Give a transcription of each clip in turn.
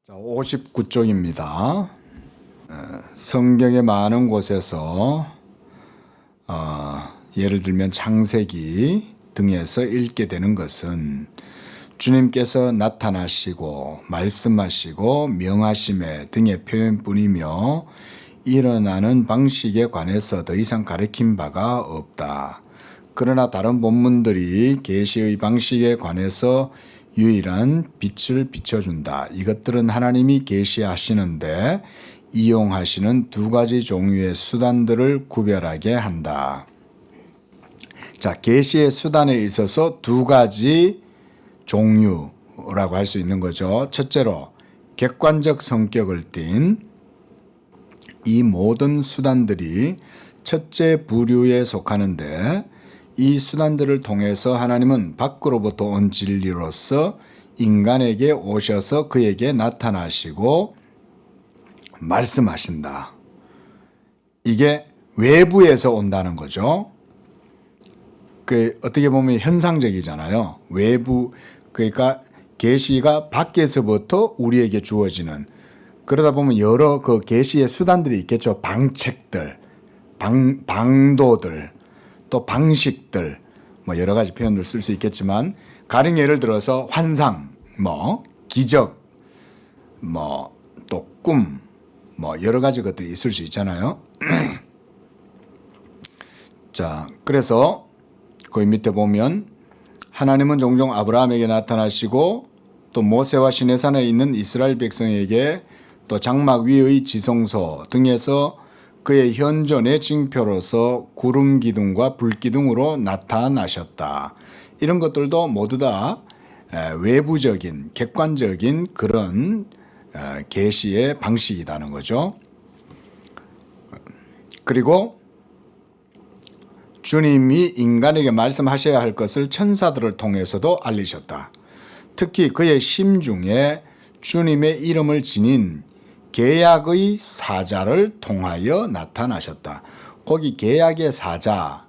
자, 59쪽입니다. 성경의 많은 곳에서 예를 들면 창세기 등에서 읽게 되는 것은 주님께서 나타나시고 말씀하시고 명하심에 등의 표현뿐이며 일어나는 방식에 관해서 더 이상 가르친 바가 없다. 그러나 다른 본문들이 계시의 방식에 관해서 유일한 빛을 비춰준다. 이것들은 하나님이 계시하시는데 이용하시는 두 가지 종류의 수단들을 구별하게 한다. 자, 계시의 수단에 있어서 두 가지 종류라고 할 수 있는 거죠. 첫째로 객관적 성격을 띤 이 모든 수단들이 첫째 부류에 속하는데 이 수단들을 통해서 하나님은 밖으로부터 온 진리로서 인간에게 오셔서 그에게 나타나시고 말씀하신다. 이게 외부에서 온다는 거죠. 어떻게 보면 현상적이잖아요. 외부, 그러니까 계시가 밖에서부터 우리에게 주어지는, 그러다 보면 여러 그 계시의 수단들이 있겠죠. 방책들, 방도들, 또 방식들, 뭐 여러 가지 표현을 쓸 수 있겠지만, 가령 예를 들어서 환상, 기적, 또 꿈, 여러 가지 것들이 있을 수 있잖아요. 자, 그래서 거기 밑에 보면 하나님은 종종 아브라함에게 나타나시고 또 모세와 시내산에 있는 이스라엘 백성에게 또 장막 위의 지성소 등에서 그의 현존의 징표로서 구름 기둥과 불 기둥으로 나타나셨다. 이런 것들도 모두 다 외부적인 객관적인 그런 계시의 방식이라는 거죠. 그리고 주님이 인간에게 말씀하셔야 할 것을 천사들을 통해서도 알리셨다. 특히 그의 심중에 주님의 이름을 지닌 계약의 사자를 통하여 나타나셨다. 거기 계약의 사자,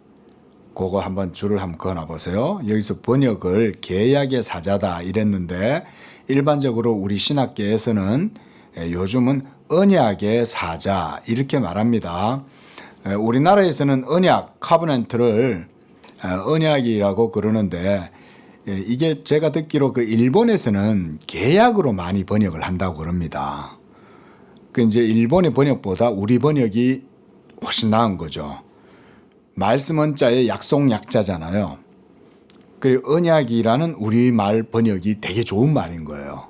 그거 한번 줄을 한번 그어놔 보세요. 여기서 번역을 계약의 사자다 이랬는데 일반적으로 우리 신학계에서는 요즘은 언약의 사자 이렇게 말합니다. 우리나라에서는 언약, 카버넌트를 언약이라고 그러는데 이게 제가 듣기로 그 일본에서는 계약으로 많이 번역을 한다고 그럽니다. 그 이제 일본의 번역보다 우리 번역이 훨씬 나은 거죠. 말씀 원자의 약속 약자잖아요. 그리고 언약이라는 우리말 번역이 되게 좋은 말인 거예요.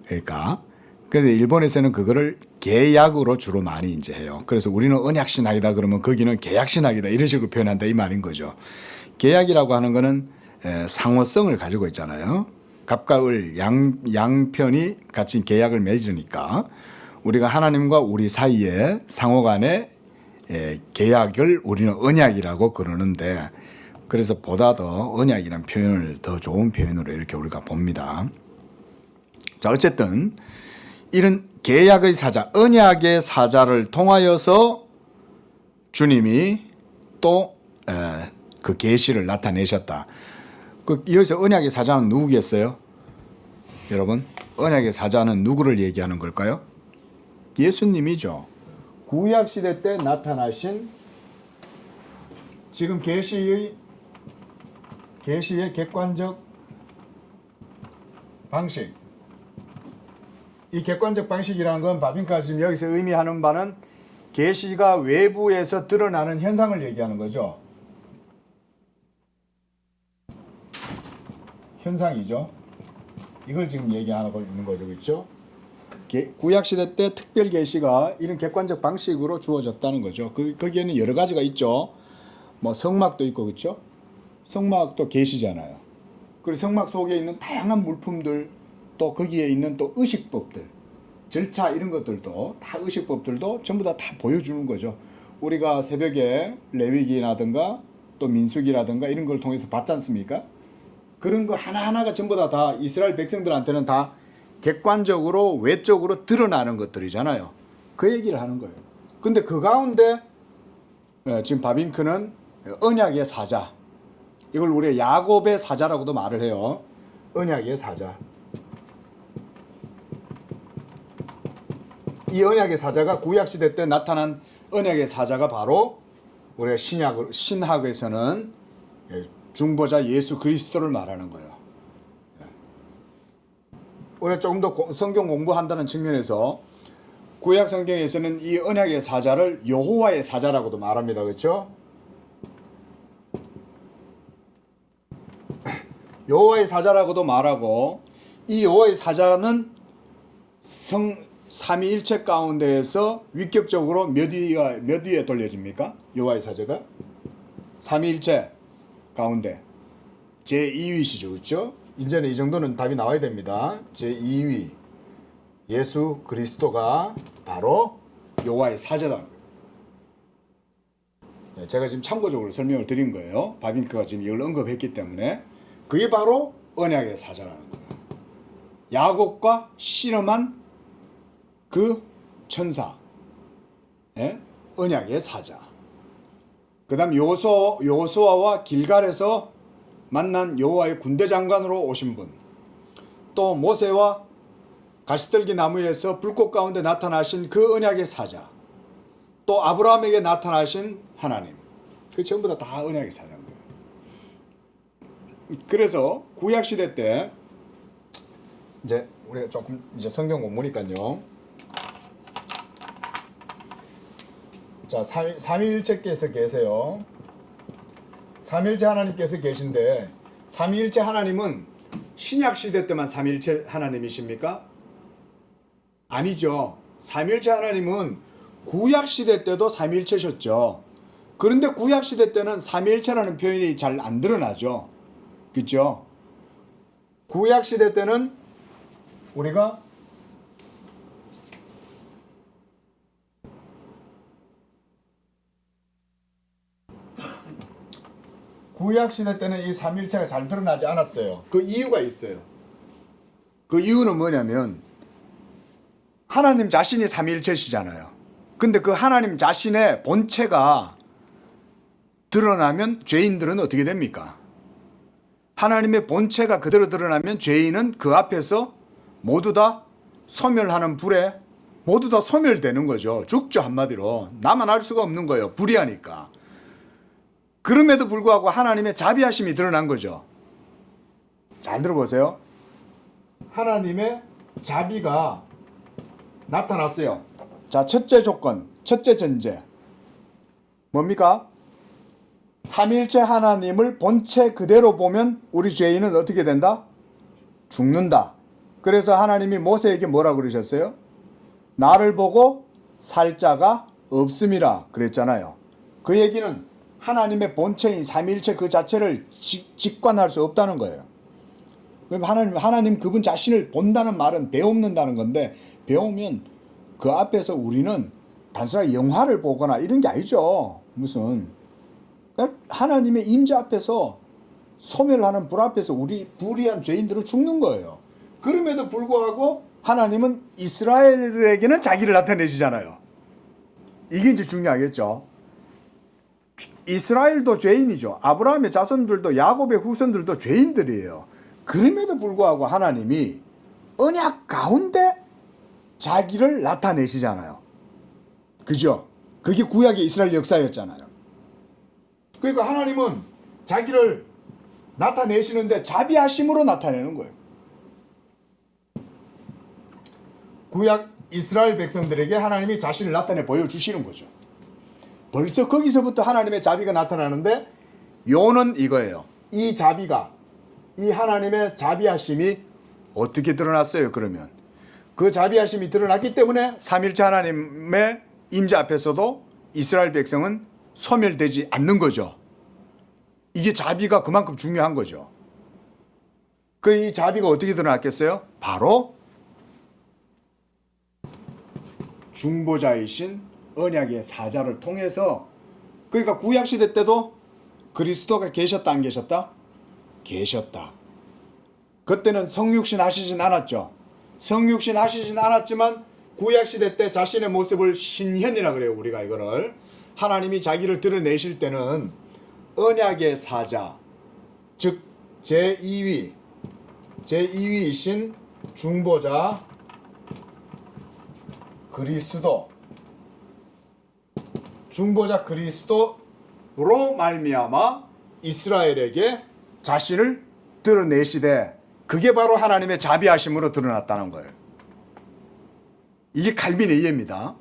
그러니까 그래서 일본에서는 그거를 계약으로 주로 많이 이제 해요. 그래서 우리는 언약 신학이다 그러면 거기는 계약 신학이다 이런 식으로 표현한다 이 말인 거죠. 계약이라고 하는 거는 상호성을 가지고 있잖아요. 갑과 을 양편이 같이 계약을 맺으니까 우리가 하나님과 우리 사이에 상호간의 계약을 우리는 언약이라고 그러는데 그래서 보다 더 언약이라는 표현을 더 좋은 표현으로 이렇게 우리가 봅니다. 자, 어쨌든 이런 계약의 사자, 언약의 사자를 통하여서 주님이 또 그 계시를 나타내셨다. 여기서 언약의 사자는 누구겠어요? 여러분, 언약의 사자는 누구를 얘기하는 걸까요? 예수님이죠. 구약 시대 때 나타나신 지금 계시의 객관적 방식. 이 객관적 방식이라는 건 바빙카 지금 여기서 의미하는 바는 계시가 외부에서 드러나는 현상을 얘기하는 거죠. 현상이죠. 이걸 지금 얘기하고 있는 거죠. 그렇죠? 구약시대 때 특별 계시가 이런 객관적 방식으로 주어졌다는 거죠. 거기에는 여러 가지가 있죠. 성막도 있고 그렇죠? 성막도 계시잖아요. 그리고 성막 속에 있는 다양한 물품들 또 거기에 있는 또 의식법들, 절차 이런 것들도 다 의식법들도 전부 다 보여주는 거죠. 우리가 새벽에 레위기라든가 또 민수기라든가 이런 걸 통해서 봤지 않습니까? 그런 거 하나하나가 전부 다 이스라엘 백성들한테는 다 객관적으로 외적으로 드러나는 것들이잖아요. 그 얘기를 하는 거예요. 근데 그 가운데 지금 바빙크는 언약의 사자, 이걸 우리가 야곱의 사자라고도 말을 해요. 언약의 사자. 이 언약의 사자가 구약 시대 때 나타난 언약의 사자가 바로 우리가 신학에서는 중보자 예수 그리스도를 말하는 거예요. 우리가 조금 더 성경 공부한다는 측면에서 구약 성경에서는 이 언약의 사자를 여호와의 사자라고도 말합니다. 그렇죠? 여호와의 사자라고도 말하고, 이 여호와의 사자는 삼위일체 가운데에서 위격적으로 몇 위에 돌려집니까? 여호와의 사자가 삼위일체 가운데 제2위시죠. 그렇죠? 이제는 이 정도는 답이 나와야 됩니다. 제2위 예수 그리스도가 바로 여호와의 사자다. 제가 지금 참고적으로 설명을 드린 거예요. 바빙크가 지금 이걸 언급했기 때문에. 그게 바로 언약의 사자라는 거예요. 야곱과 씨름한 그 천사, 언약의 사자. 그 다음 여호수아와 길갈에서 만난 여호와의 군대 장관으로 오신 분, 또 모세와 가시떨기 나무에서 불꽃 가운데 나타나신 그 언약의 사자, 또 아브라함에게 나타나신 하나님, 그 전부 다 언약의 사자인 거예요. 그래서 구약 시대 때 이제 우리가 조금 이제 성경 공부니까요. 자, 삼위일체께서 계세요. 삼위일체 하나님께서 계신데, 삼위일체 하나님은 신약 시대 때만 삼위일체 하나님이십니까? 아니죠. 삼위일체 하나님은 구약 시대 때도 삼위일체셨죠. 그런데 구약 시대 때는 삼위일체라는 표현이 잘 안 드러나죠. 그렇죠? 구약 시대 때는 우리가 구약 시대 때는 이 삼위일체가 잘 드러나지 않았어요. 그 이유가 있어요. 그 이유는 뭐냐면 하나님 자신이 삼위일체시잖아요. 근데 그 하나님 자신의 본체가 드러나면 죄인들은 어떻게 됩니까? 하나님의 본체가 그대로 드러나면 죄인은 그 앞에서 모두 다 소멸하는 불에 모두 다 소멸되는 거죠. 죽죠, 한마디로. 나만 알 수가 없는 거예요. 불의하니까. 그럼에도 불구하고 하나님의 자비하심이 드러난 거죠. 잘 들어보세요. 하나님의 자비가 나타났어요. 자, 첫째 조건, 첫째 전제. 뭡니까? 삼위일체 하나님을 본체 그대로 보면 우리 죄인은 어떻게 된다? 죽는다. 그래서 하나님이 모세에게 뭐라고 그러셨어요? 나를 보고 살 자가 없음이라 그랬잖아요. 그 얘기는 하나님의 본체인 삼위일체 그 자체를 직관할 수 없다는 거예요. 그럼 하나님 그분 자신을 본다는 말은 배움는다는 건데, 배우면 그 앞에서 우리는 단순하게 영화를 보거나 이런 게 아니죠. 무슨 하나님의 임재 앞에서 소멸하는 불 앞에서 우리 불의한 죄인들은 죽는 거예요. 그럼에도 불구하고 하나님은 이스라엘에게는 자기를 나타내시잖아요. 이게 이제 중요하겠죠. 이스라엘도 죄인이죠. 아브라함의 자손들도 야곱의 후손들도 죄인들이에요. 그럼에도 불구하고 하나님이 언약 가운데 자기를 나타내시잖아요. 그죠? 그게 구약의 이스라엘 역사였잖아요. 그러니까 하나님은 자기를 나타내시는데 자비하심으로 나타내는 거예요. 구약 이스라엘 백성들에게 하나님이 자신을 나타내 보여주시는 거죠. 벌써 거기서부터 하나님의 자비가 나타나는데, 요는 이거예요. 이 자비가, 이 하나님의 자비하심이 어떻게 드러났어요? 그러면 그 자비하심이 드러났기 때문에 삼위일체 하나님의 임재 앞에서도 이스라엘 백성은 소멸되지 않는 거죠. 이게 자비가 그만큼 중요한 거죠. 그 이 자비가 어떻게 드러났겠어요? 바로 중보자이신 언약의 사자를 통해서. 그러니까 구약시대 때도 그리스도가 계셨다 안 계셨다? 계셨다. 그때는 성육신 하시진 않았죠. 성육신 하시진 않았지만 구약시대 때 자신의 모습을 신현이라 그래요. 우리가 이거를 하나님이 자기를 드러내실 때는 언약의 사자, 즉 제2위이신 중보자 그리스도, 중보자 그리스도로 말미암아 이스라엘에게 자신을 드러내시되, 그게 바로 하나님의 자비하심으로 드러났다는 거예요. 이게 칼빈의 이해입니다.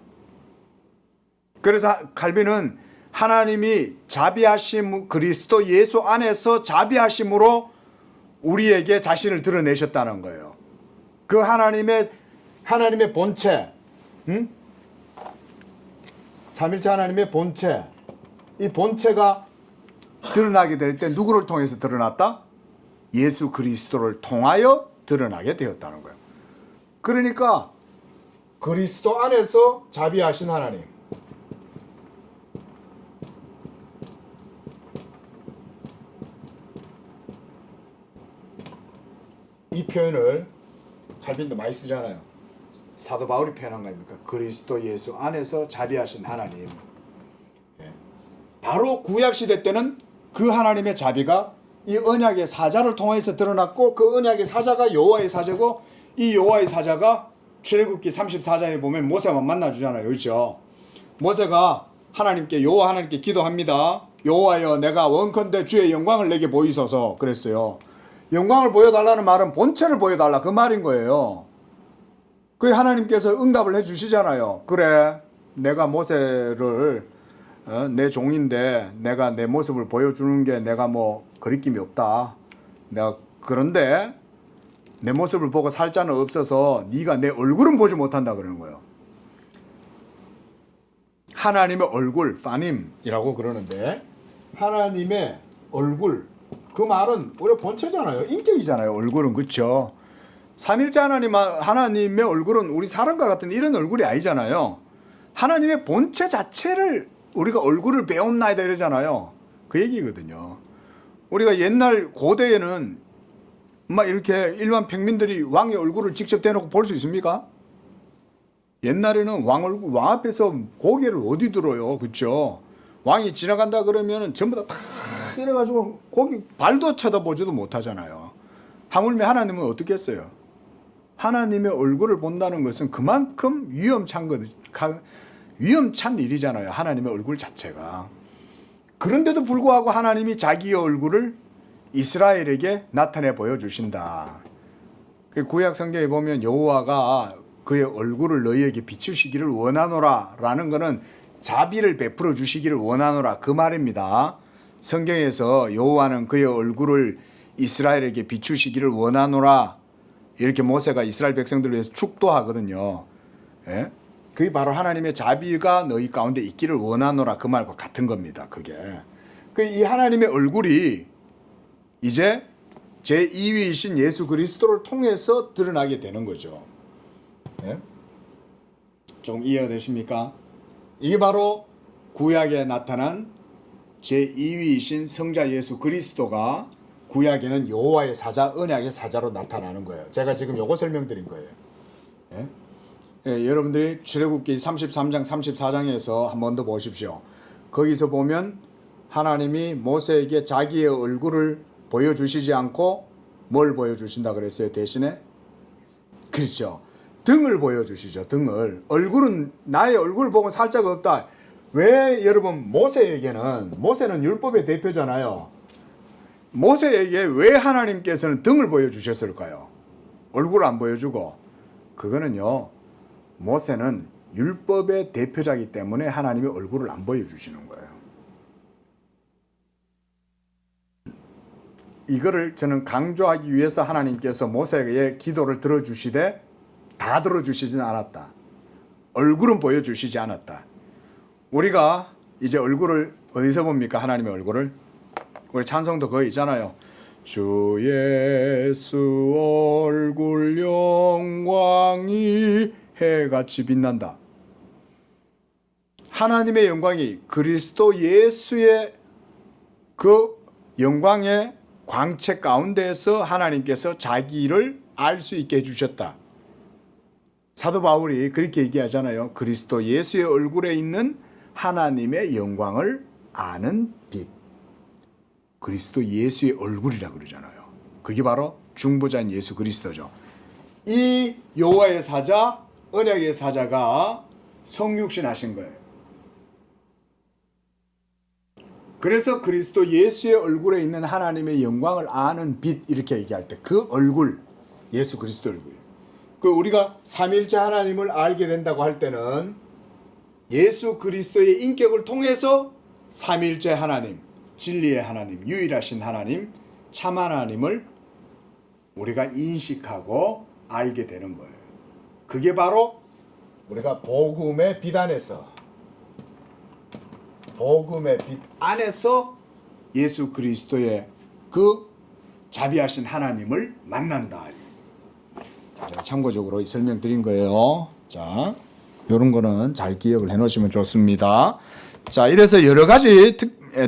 그래서 칼빈은 하나님이 자비하심, 그리스도 예수 안에서 자비하심으로 우리에게 자신을 드러내셨다는 거예요. 그 하나님의 본체, 삼일체 하나님의 본체, 이 본체가 드러나게 될 때 누구를 통해서 드러났다? 예수 그리스도를 통하여 드러나게 되었다는 거예요. 그러니까 그리스도 안에서 자비하신 하나님, 이 표현을 칼빈도 많이 쓰잖아요. 사도 바울이 표현한 거 아닙니까? 그리스도 예수 안에서 자비하신 하나님. 바로 구약시대 때는 그 하나님의 자비가 이 언약의 사자를 통해서 드러났고, 그 언약의 사자가 여호와의 사자고, 이 여호와의 사자가 출애굽기 34장에 보면 모세만 만나주잖아요. 그렇죠? 모세가 여호와 하나님께 기도합니다. 여호와여, 내가 원컨대 주의 영광을 내게 보이소서 그랬어요. 영광을 보여달라는 말은 본체를 보여달라, 그 말인 거예요. 그 하나님께서 응답을 해주시잖아요. 그래, 내가 모세를 내 종인데 내가 내 모습을 보여주는 게 내가 뭐 거리낌이 없다. 내가 그런데 내 모습을 보고 살 자는 없어서 네가 내 얼굴은 보지 못한다 그러는 거예요. 하나님의 얼굴, 파님이라고 그러는데, 하나님의 얼굴, 그 말은 우리 본체잖아요. 인격이잖아요. 얼굴은. 그렇죠? 삼일째 하나님의 얼굴은 우리 사람과 같은 이런 얼굴이 아니잖아요. 하나님의 본체 자체를 우리가 얼굴을 배움나이다 이러잖아요. 그 얘기거든요. 우리가 옛날 고대에는 막 이렇게 일반 평민들이 왕의 얼굴을 직접 대놓고 볼 수 있습니까? 옛날에는 왕 앞에서 고개를 어디 들어요. 그렇죠? 왕이 지나간다 그러면 전부 다 이래가지고 거기 발도 쳐다보지도 못하잖아요. 하물며 하나님은 어떻게 했어요? 하나님의 얼굴을 본다는 것은 그만큼 위험찬 일이잖아요. 하나님의 얼굴 자체가. 그런데도 불구하고 하나님이 자기의 얼굴을 이스라엘에게 나타내 보여주신다. 구약 성경에 보면 여호와가 그의 얼굴을 너희에게 비추시기를 원하노라 라는 것은 자비를 베풀어 주시기를 원하노라, 그 말입니다. 성경에서 여호와는 그의 얼굴을 이스라엘에게 비추시기를 원하노라, 이렇게 모세가 이스라엘 백성들을 위해서 축도하거든요. 예? 그게 바로 하나님의 자비가 너희 가운데 있기를 원하노라, 그 말과 같은 겁니다. 그게. 이 하나님의 얼굴이 이제 제2위이신 예수 그리스도를 통해서 드러나게 되는 거죠. 예? 좀 이해가 되십니까? 이게 바로 구약에 나타난 제2위이신 성자 예수 그리스도가 구약에는 여호와의 사자, 언약의 사자로 나타나는 거예요. 제가 지금 요거 설명드린 거예요. 예? 예, 여러분들이 출애굽기 33장 34장에서 한 번 더 보십시오. 거기서 보면 하나님이 모세에게 자기의 얼굴을 보여주시지 않고 뭘 보여주신다 그랬어요? 대신에? 그렇죠. 등을 보여주시죠. 등을. 얼굴은 나의 얼굴 보고 살 자가 없다. 왜 여러분 모세는 율법의 대표잖아요. 모세에게 왜 하나님께서는 등을 보여주셨을까요? 얼굴을 안 보여주고. 그거는요, 모세는 율법의 대표자이기 때문에 하나님의 얼굴을 안 보여주시는 거예요. 이거를 저는 강조하기 위해서 하나님께서 모세에게 기도를 들어주시되 다 들어주시지는 않았다. 얼굴은 보여주시지 않았다. 우리가 이제 얼굴을 어디서 봅니까? 하나님의 얼굴을. 우리 찬송도 거기 있잖아요. 주 예수 얼굴 영광이 해같이 빛난다. 하나님의 영광이 그리스도 예수의 그 영광의 광채 가운데에서 하나님께서 자기를 알 수 있게 해주셨다. 사도 바울이 그렇게 얘기하잖아요. 그리스도 예수의 얼굴에 있는 하나님의 영광을 아는 빛. 그리스도 예수의 얼굴이라 그러잖아요. 그게 바로 중보자인 예수 그리스도죠. 이 여호와의 사자, 언약의 사자가 성육신 하신 거예요. 그래서 그리스도 예수의 얼굴에 있는 하나님의 영광을 아는 빛 이렇게 얘기할 때 그 얼굴, 예수 그리스도 얼굴. 그 우리가 삼위일체 하나님을 알게 된다고 할 때는 예수 그리스도의 인격을 통해서 삼위일체 하나님, 진리의 하나님, 유일하신 하나님, 참 하나님을 우리가 인식하고 알게 되는 거예요. 그게 바로 우리가 복음의 빛 안에서, 복음의 빛 안에서 예수 그리스도의 그 자비하신 하나님을 만난다. 자, 참고적으로 설명드린 거예요. 자, 요런 거는 잘 기억을 해 놓으시면 좋습니다. 자, 이래서 여러 가지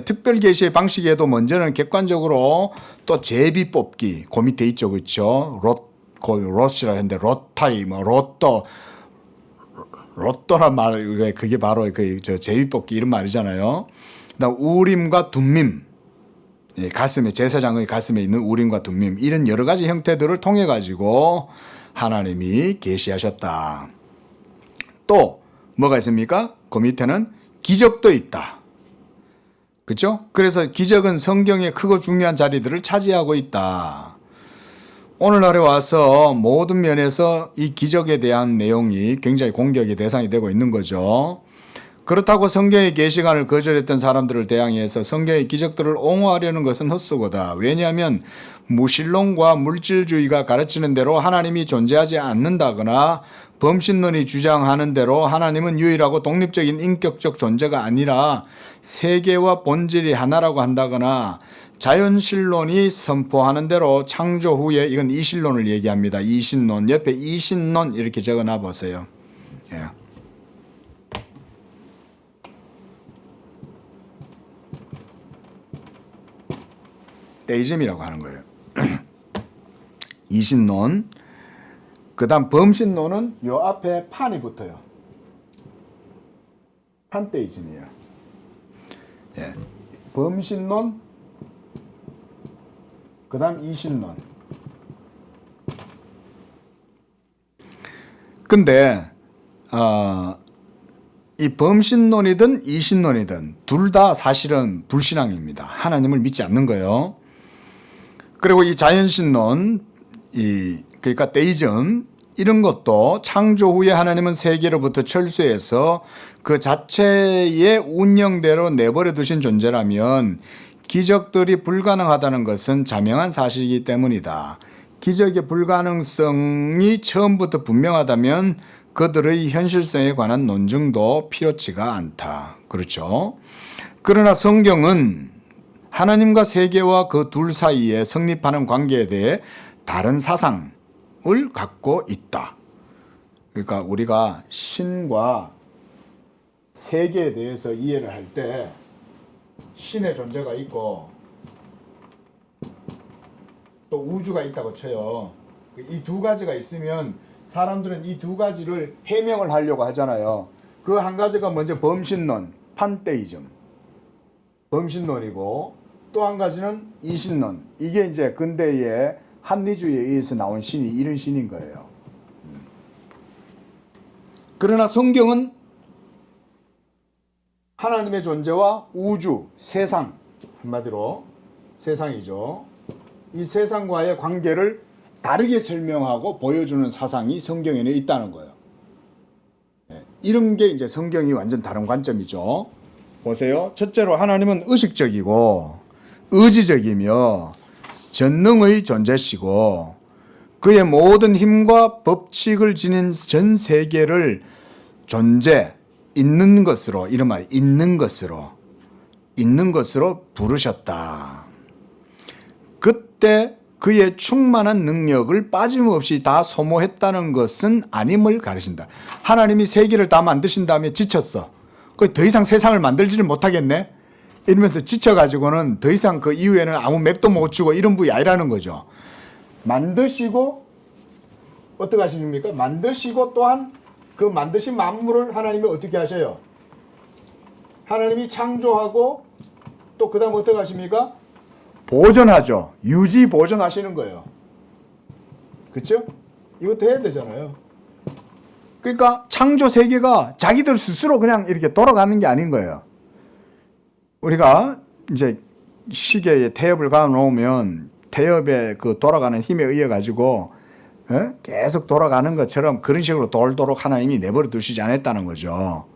특별 계시의 방식에도 먼저는 객관적으로 또 제비 뽑기, 그 밑에 있죠. 그렇죠? 롯이라 했는데 로타리, 뭐 로또란 말, 그게 바로 저 제비 뽑기 이런 말이잖아요. 그다음 우림과 둠밈, 가슴에, 제사장의 가슴에 있는 우림과 둠밈, 이런 여러 가지 형태들을 통해 가지고 하나님이 계시하셨다. 또 뭐가 있습니까? 그 밑에는 기적도 있다. 그렇죠? 그래서 기적은 성경의 크고 중요한 자리들을 차지하고 있다. 오늘날에 와서 모든 면에서 이 기적에 대한 내용이 굉장히 공격의 대상이 되고 있는 거죠. 그렇다고 성경의 계시관을 거절했던 사람들을 대항해서 성경의 기적들을 옹호하려는 것은 헛수고다. 왜냐하면 무신론과 물질주의가 가르치는 대로 하나님이 존재하지 않는다거나 범신론이 주장하는 대로 하나님은 유일하고 독립적인 인격적 존재가 아니라 세계와 본질이 하나라고 한다거나 자연신론이 선포하는 대로 창조 후에, 이건 이신론을 얘기합니다. 이신론, 옆에 이신론 이렇게 적어놔 보세요. 예. 데이즘이라고 하는 거예요. 이신론. 그 다음 범신론은 요 앞에 판이 붙어요. 판데이즘이에요. 예. 범신론, 그 다음 이신론. 근데 이 범신론이든 이신론이든 둘 다 사실은 불신앙입니다. 하나님을 믿지 않는 거예요. 그리고 이 자연신론, 그러니까 데이즘, 이런 것도 창조 후에 하나님은 세계로부터 철수해서 그 자체의 운영대로 내버려 두신 존재라면 기적들이 불가능하다는 것은 자명한 사실이기 때문이다. 기적의 불가능성이 처음부터 분명하다면 그들의 현실성에 관한 논증도 필요치가 않다. 그렇죠? 그러나 성경은 하나님과 세계와 그 둘 사이에 성립하는 관계에 대해 다른 사상을 갖고 있다. 그러니까 우리가 신과 세계에 대해서 이해를 할 때 신의 존재가 있고 또 우주가 있다고 쳐요. 이 두 가지가 있으면 사람들은 이 두 가지를 해명을 하려고 하잖아요. 그 한 가지가 먼저 범신론, 판테이즘, 범신론이고, 또 한 가지는 이신론. 이게 이제 근대의 합리주의에 의해서 나온 신이 이런 신인 거예요. 그러나 성경은 하나님의 존재와 우주, 세상, 한마디로 세상이죠. 이 세상과의 관계를 다르게 설명하고 보여주는 사상이 성경에는 있다는 거예요. 이런 게 이제 성경이 완전 다른 관점이죠. 보세요. 첫째로 하나님은 의식적이고 의지적이며 전능의 존재시고 그의 모든 힘과 법칙을 지닌 전 세계를 존재, 있는 것으로, 이런 말, 있는 것으로 부르셨다. 그때 그의 충만한 능력을 빠짐없이 다 소모했다는 것은 아님을 가르친다. 하나님이 세계를 다 만드신 다음에 지쳤어. 더 이상 세상을 만들지를 못하겠네? 이러면서 지쳐가지고는 더 이상 그 이후에는 아무 맥도 못 추고 이런 분이 아니라는 거죠. 만드시고, 어떻게 하십니까? 만드시고 또한 그 만드신 만물을 하나님이 어떻게 하셔요? 하나님이 창조하고 또 그 다음 어떻게 하십니까? 보존하죠. 유지 보존하시는 거예요. 그렇죠? 이것도 해야 되잖아요. 그러니까 창조 세계가 자기들 스스로 그냥 이렇게 돌아가는 게 아닌 거예요. 우리가 이제 시계에 태엽을 가아 놓으면 태엽의 그 돌아가는 힘에 의해 가지고 계속 돌아가는 것처럼 그런 식으로 돌도록 하나님이 내버려 두시지 않았다는 거죠.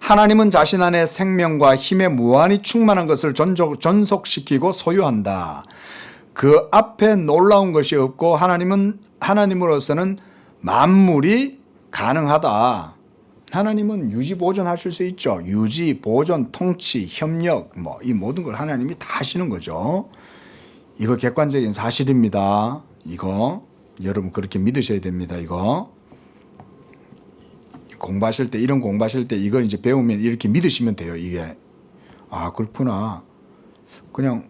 하나님은 자신 안에 생명과 힘에 무한히 충만한 것을 전속시키고 소유한다. 그 앞에 놀라운 것이 없고 하나님으로서는 만물이 가능하다. 하나님은 유지 보존하실 수 있죠. 유지, 보존, 통치, 협력 이 모든 걸 하나님이 다 하시는 거죠. 이거 객관적인 사실입니다. 이거 여러분 그렇게 믿으셔야 됩니다. 이거 공부하실 때 이런 공부하실 때 이걸 이제 배우면 이렇게 믿으시면 돼요. 이게 그렇구나. 그냥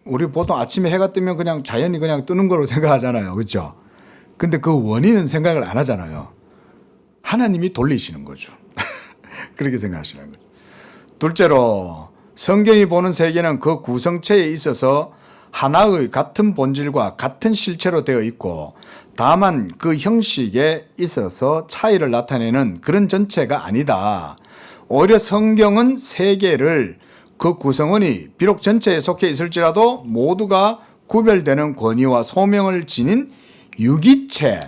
우리 보통 아침에 해가 뜨면 그냥 자연히 그냥 뜨는 거로 생각하잖아요. 그렇죠? 근데 그 원인은 생각을 안 하잖아요. 하나님이 돌리시는 거죠. 그렇게 생각하시는 거죠. 둘째로 성경이 보는 세계는 그 구성체에 있어서 하나의 같은 본질과 같은 실체로 되어 있고 다만 그 형식에 있어서 차이를 나타내는 그런 전체가 아니다. 오히려 성경은 세계를 그 구성원이 비록 전체에 속해 있을지라도 모두가 구별되는 권위와 소명을 지닌 유기체,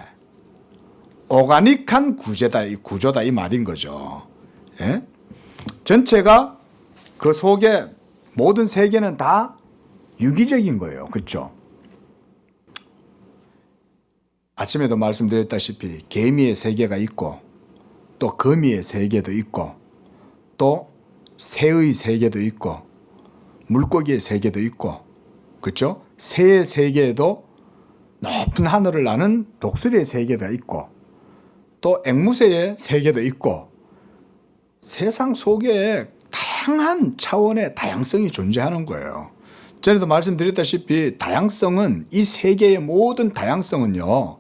오가닉한 구조다 이 말인 거죠. 예? 전체가 그 속에 모든 세계는 다 유기적인 거예요. 그렇죠? 아침에도 말씀드렸다시피 개미의 세계가 있고 또 거미의 세계도 있고 또 새의 세계도 있고 물고기의 세계도 있고 그렇죠? 새의 세계에도 높은 하늘을 나는 독수리의 세계가 있고 또 앵무새의 세계도 있고 세상 속에 다양한 차원의 다양성이 존재하는 거예요. 전에도 말씀드렸다시피 다양성은 이 세계의 모든 다양성은요.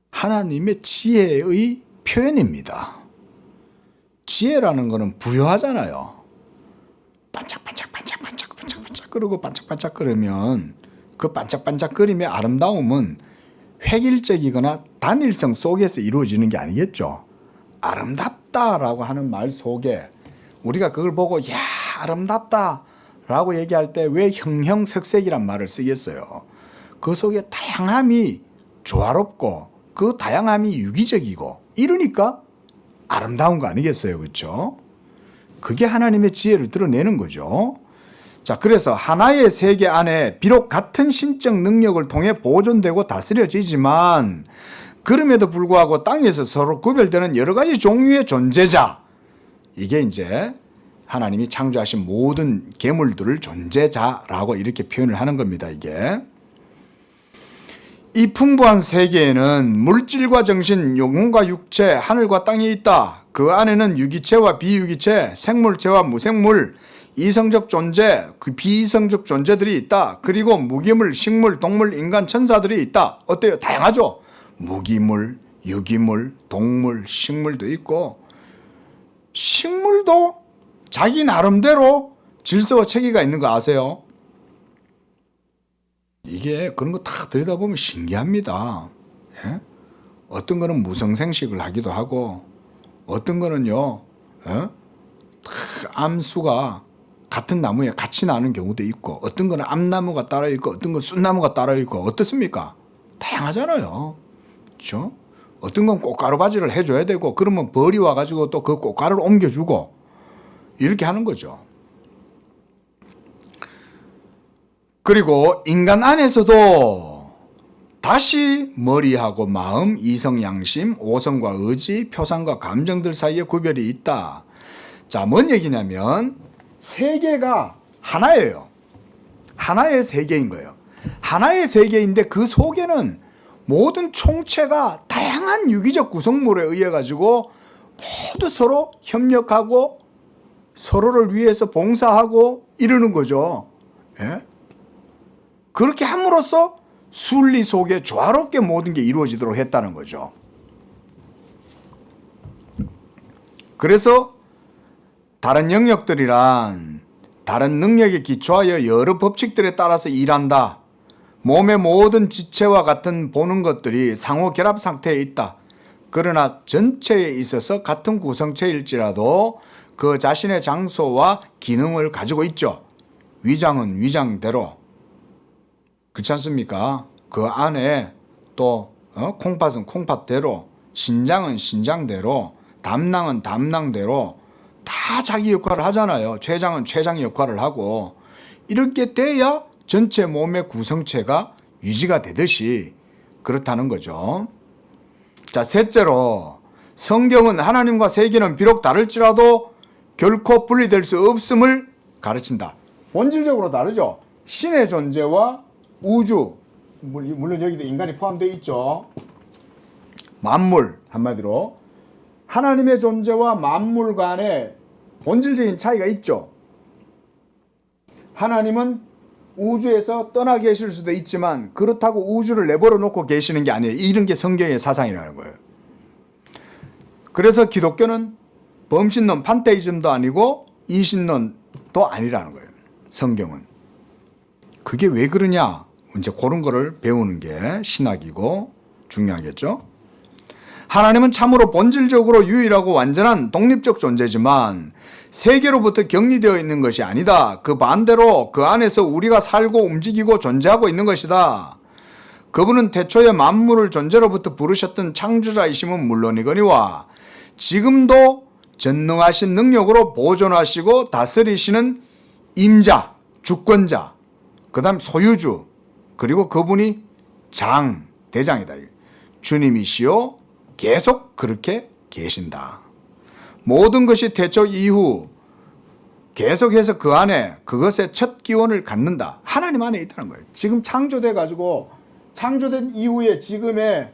하나님의 지혜의 표현입니다. 지혜라는 것은 부여하잖아요. 반짝반짝거리고 반짝반짝거리면 그 반짝반짝거림의 아름다움은 획일적이거나 단일성 속에서 이루어지는 게 아니겠죠. 아름답다라고 하는 말 속에 우리가 그걸 보고 야 아름답다라고 얘기할 때 왜 형형색색이란 말을 쓰겠어요. 그 속에 다양함이 조화롭고 그 다양함이 유기적이고 이러니까 아름다운 거 아니겠어요. 그렇죠? 그게 하나님의 지혜를 드러내는 거죠. 자, 그래서 하나의 세계 안에 비록 같은 신적 능력을 통해 보존되고 다스려지지만 그럼에도 불구하고 땅에서 서로 구별되는 여러 가지 종류의 존재자, 이게 이제 하나님이 창조하신 모든 괴물들을 존재자라고 이렇게 표현을 하는 겁니다. 이게 이 풍부한 세계에는 물질과 정신, 영혼과 육체, 하늘과 땅이 있다. 그 안에는 유기체와 비유기체, 생물체와 무생물, 이성적 존재, 그 비이성적 존재들이 있다. 그리고 무기물, 식물, 동물, 인간, 천사들이 있다. 어때요? 다양하죠? 무기물, 유기물, 동물, 식물도 있고 식물도 자기 나름대로 질서와 체계가 있는 거 아세요? 이게 그런 거 다 들여다보면 신기합니다. 예? 어떤 거는 무성생식을 하기도 하고 어떤 거는요 암수가 같은 나무에 같이 나는 경우도 있고 어떤 거는 암나무가 따로 있고 어떤 건 쑥나무가 따로 있고 어떻습니까? 다양하잖아요. 그렇죠? 어떤 건 꽃가루 바지를 해줘야 되고 그러면 벌이 와가지고 또 그 꽃가루를 옮겨주고 이렇게 하는 거죠. 그리고 인간 안에서도 다시 머리하고 마음, 이성, 양심, 오성과 의지, 표상과 감정들 사이에 구별이 있다. 자, 뭔 얘기냐면 세계가 하나예요. 하나의 세계인 거예요. 하나의 세계인데 그 속에는 모든 총체가 다양한 유기적 구성물에 의해 가지고 모두 서로 협력하고 서로를 위해서 봉사하고 이러는 거죠. 예? 그렇게 함으로써 순리 속에 조화롭게 모든 게 이루어지도록 했다는 거죠. 그래서 다른 영역들이란 다른 능력에 기초하여 여러 법칙들에 따라서 일한다. 몸의 모든 지체와 같은 보는 것들이 상호 결합 상태에 있다. 그러나 전체에 있어서 같은 구성체일지라도 그 자신의 장소와 기능을 가지고 있죠. 위장은 위장대로, 그렇지 않습니까? 그 안에 또 콩팥은 콩팥대로, 신장은 신장대로, 담낭은 담낭대로 다 자기 역할을 하잖아요. 췌장은 췌장 역할을 하고, 이렇게 돼야 전체 몸의 구성체가 유지가 되듯이 그렇다는 거죠. 자, 셋째로 성경은 하나님과 세계는 비록 다를지라도 결코 분리될 수 없음을 가르친다. 본질적으로 다르죠. 신의 존재와 우주, 물론 여기도 인간이 포함되어 있죠. 만물, 한마디로 하나님의 존재와 만물 간에 본질적인 차이가 있죠. 하나님은 우주에서 떠나 계실 수도 있지만 그렇다고 우주를 내버려 놓고 계시는 게 아니에요. 이런 게 성경의 사상이라는 거예요. 그래서 기독교는 범신론, 판테이즘도 아니고 이신론도 아니라는 거예요. 성경은. 그게 왜 그러냐? 이제 그런 거를 배우는 게 신학이고 중요하겠죠. 하나님은 참으로 본질적으로 유일하고 완전한 독립적 존재지만 세계로부터 격리되어 있는 것이 아니다. 그 반대로 그 안에서 우리가 살고 움직이고 존재하고 있는 것이다. 그분은 태초에 만물을 존재로부터 부르셨던 창조자이심은 물론이거니와 지금도 전능하신 능력으로 보존하시고 다스리시는 임자, 주권자, 그 다음 소유주, 그리고 그분이 대장이다. 주님이시요 계속 그렇게 계신다. 모든 것이 태초 이후 계속해서 그 안에 그것의 첫 기원을 갖는다. 하나님 안에 있다는 거예요. 지금 창조돼가지고 창조된 이후에 지금의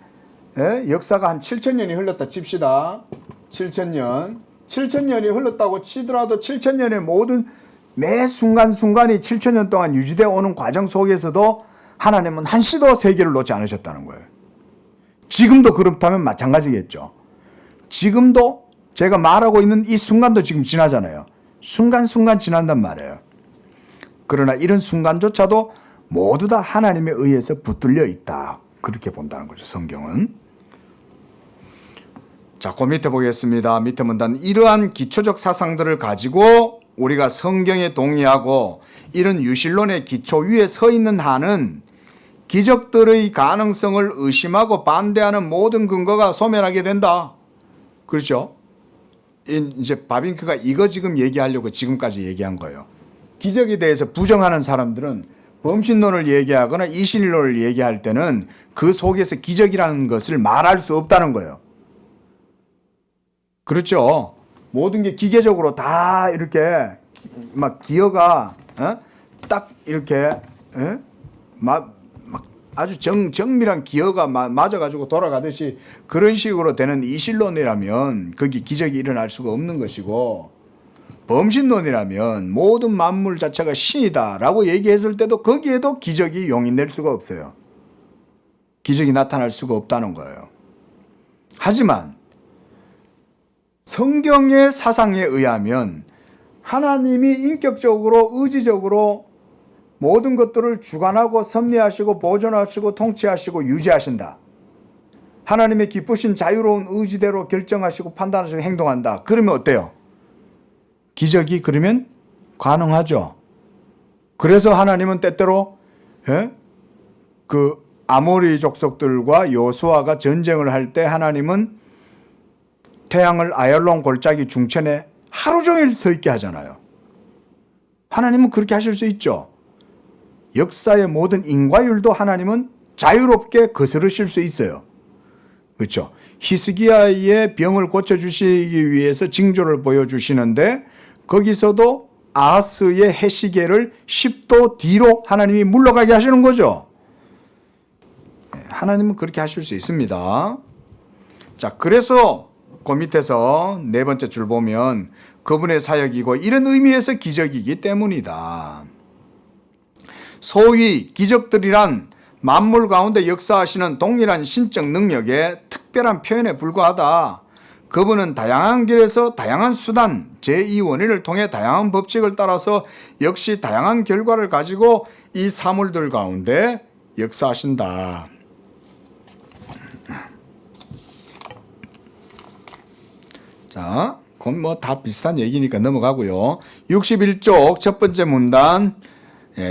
역사가 한 7,000년이 흘렀다 칩시다. 7,000년이 흘렀다고 치더라도 7,000년의 모든 매 순간순간이 7,000년 동안 유지되어 오는 과정 속에서도 하나님은 한시도 세계를 놓지 않으셨다는 거예요. 지금도 그렇다면 마찬가지겠죠. 지금도 제가 말하고 있는 이 순간도 지금 지나잖아요. 순간순간 지난단 말이에요. 그러나 이런 순간조차도 모두 다 하나님에 의해서 붙들려 있다. 그렇게 본다는 거죠, 성경은. 자, 그 밑에 보겠습니다. 밑에 문단. 이러한 기초적 사상들을 가지고 우리가 성경에 동의하고 이런 유실론의 기초 위에 서 있는 한은 기적들의 가능성을 의심하고 반대하는 모든 근거가 소멸하게 된다. 그렇죠? 이제 바빙크가 이거 지금 얘기하려고 지금까지 얘기한 거예요. 기적에 대해서 부정하는 사람들은 범신론을 얘기하거나 이신론을 얘기할 때는 그 속에서 기적이라는 것을 말할 수 없다는 거예요. 그렇죠? 모든 게 기계적으로 다 이렇게 막 기어가 딱 이렇게 막 아주 정밀한 기어가 맞아가지고 돌아가듯이 그런 식으로 되는 이신론이라면 거기 기적이 일어날 수가 없는 것이고, 범신론이라면 모든 만물 자체가 신이다라고 얘기했을 때도 거기에도 기적이 용인될 수가 없어요. 기적이 나타날 수가 없다는 거예요. 하지만 성경의 사상에 의하면 하나님이 인격적으로 의지적으로 모든 것들을 주관하고 섭리하시고 보존하시고 통치하시고 유지하신다. 하나님의 기쁘신 자유로운 의지대로 결정하시고 판단하시고 행동한다. 그러면 어때요? 기적이 그러면 가능하죠. 그래서 하나님은 때때로 그 아모리 족속들과 여호수아가 전쟁을 할 때 하나님은 태양을 아얄론 골짜기 중천에 하루 종일 서 있게 하잖아요. 하나님은 그렇게 하실 수 있죠. 역사의 모든 인과율도 하나님은 자유롭게 거스르실 수 있어요. 그렇죠? 히스기야의 병을 고쳐주시기 위해서 징조를 보여주시는데 거기서도 아하스의 해시계를 10도 뒤로 하나님이 물러가게 하시는 거죠. 하나님은 그렇게 하실 수 있습니다. 자, 그래서 그 밑에서 네 번째 줄 보면 그분의 사역이고 이런 의미에서 기적이기 때문이다. 소위 기적들이란 만물 가운데 역사하시는 동일한 신적 능력의 특별한 표현에 불과하다. 그분은 다양한 길에서 다양한 수단, 제2원인을 통해 다양한 법칙을 따라서 역시 다양한 결과를 가지고 이 사물들 가운데 역사하신다. 자, 그건 뭐 다 비슷한 얘기니까 넘어가고요. 61쪽 첫 번째 문단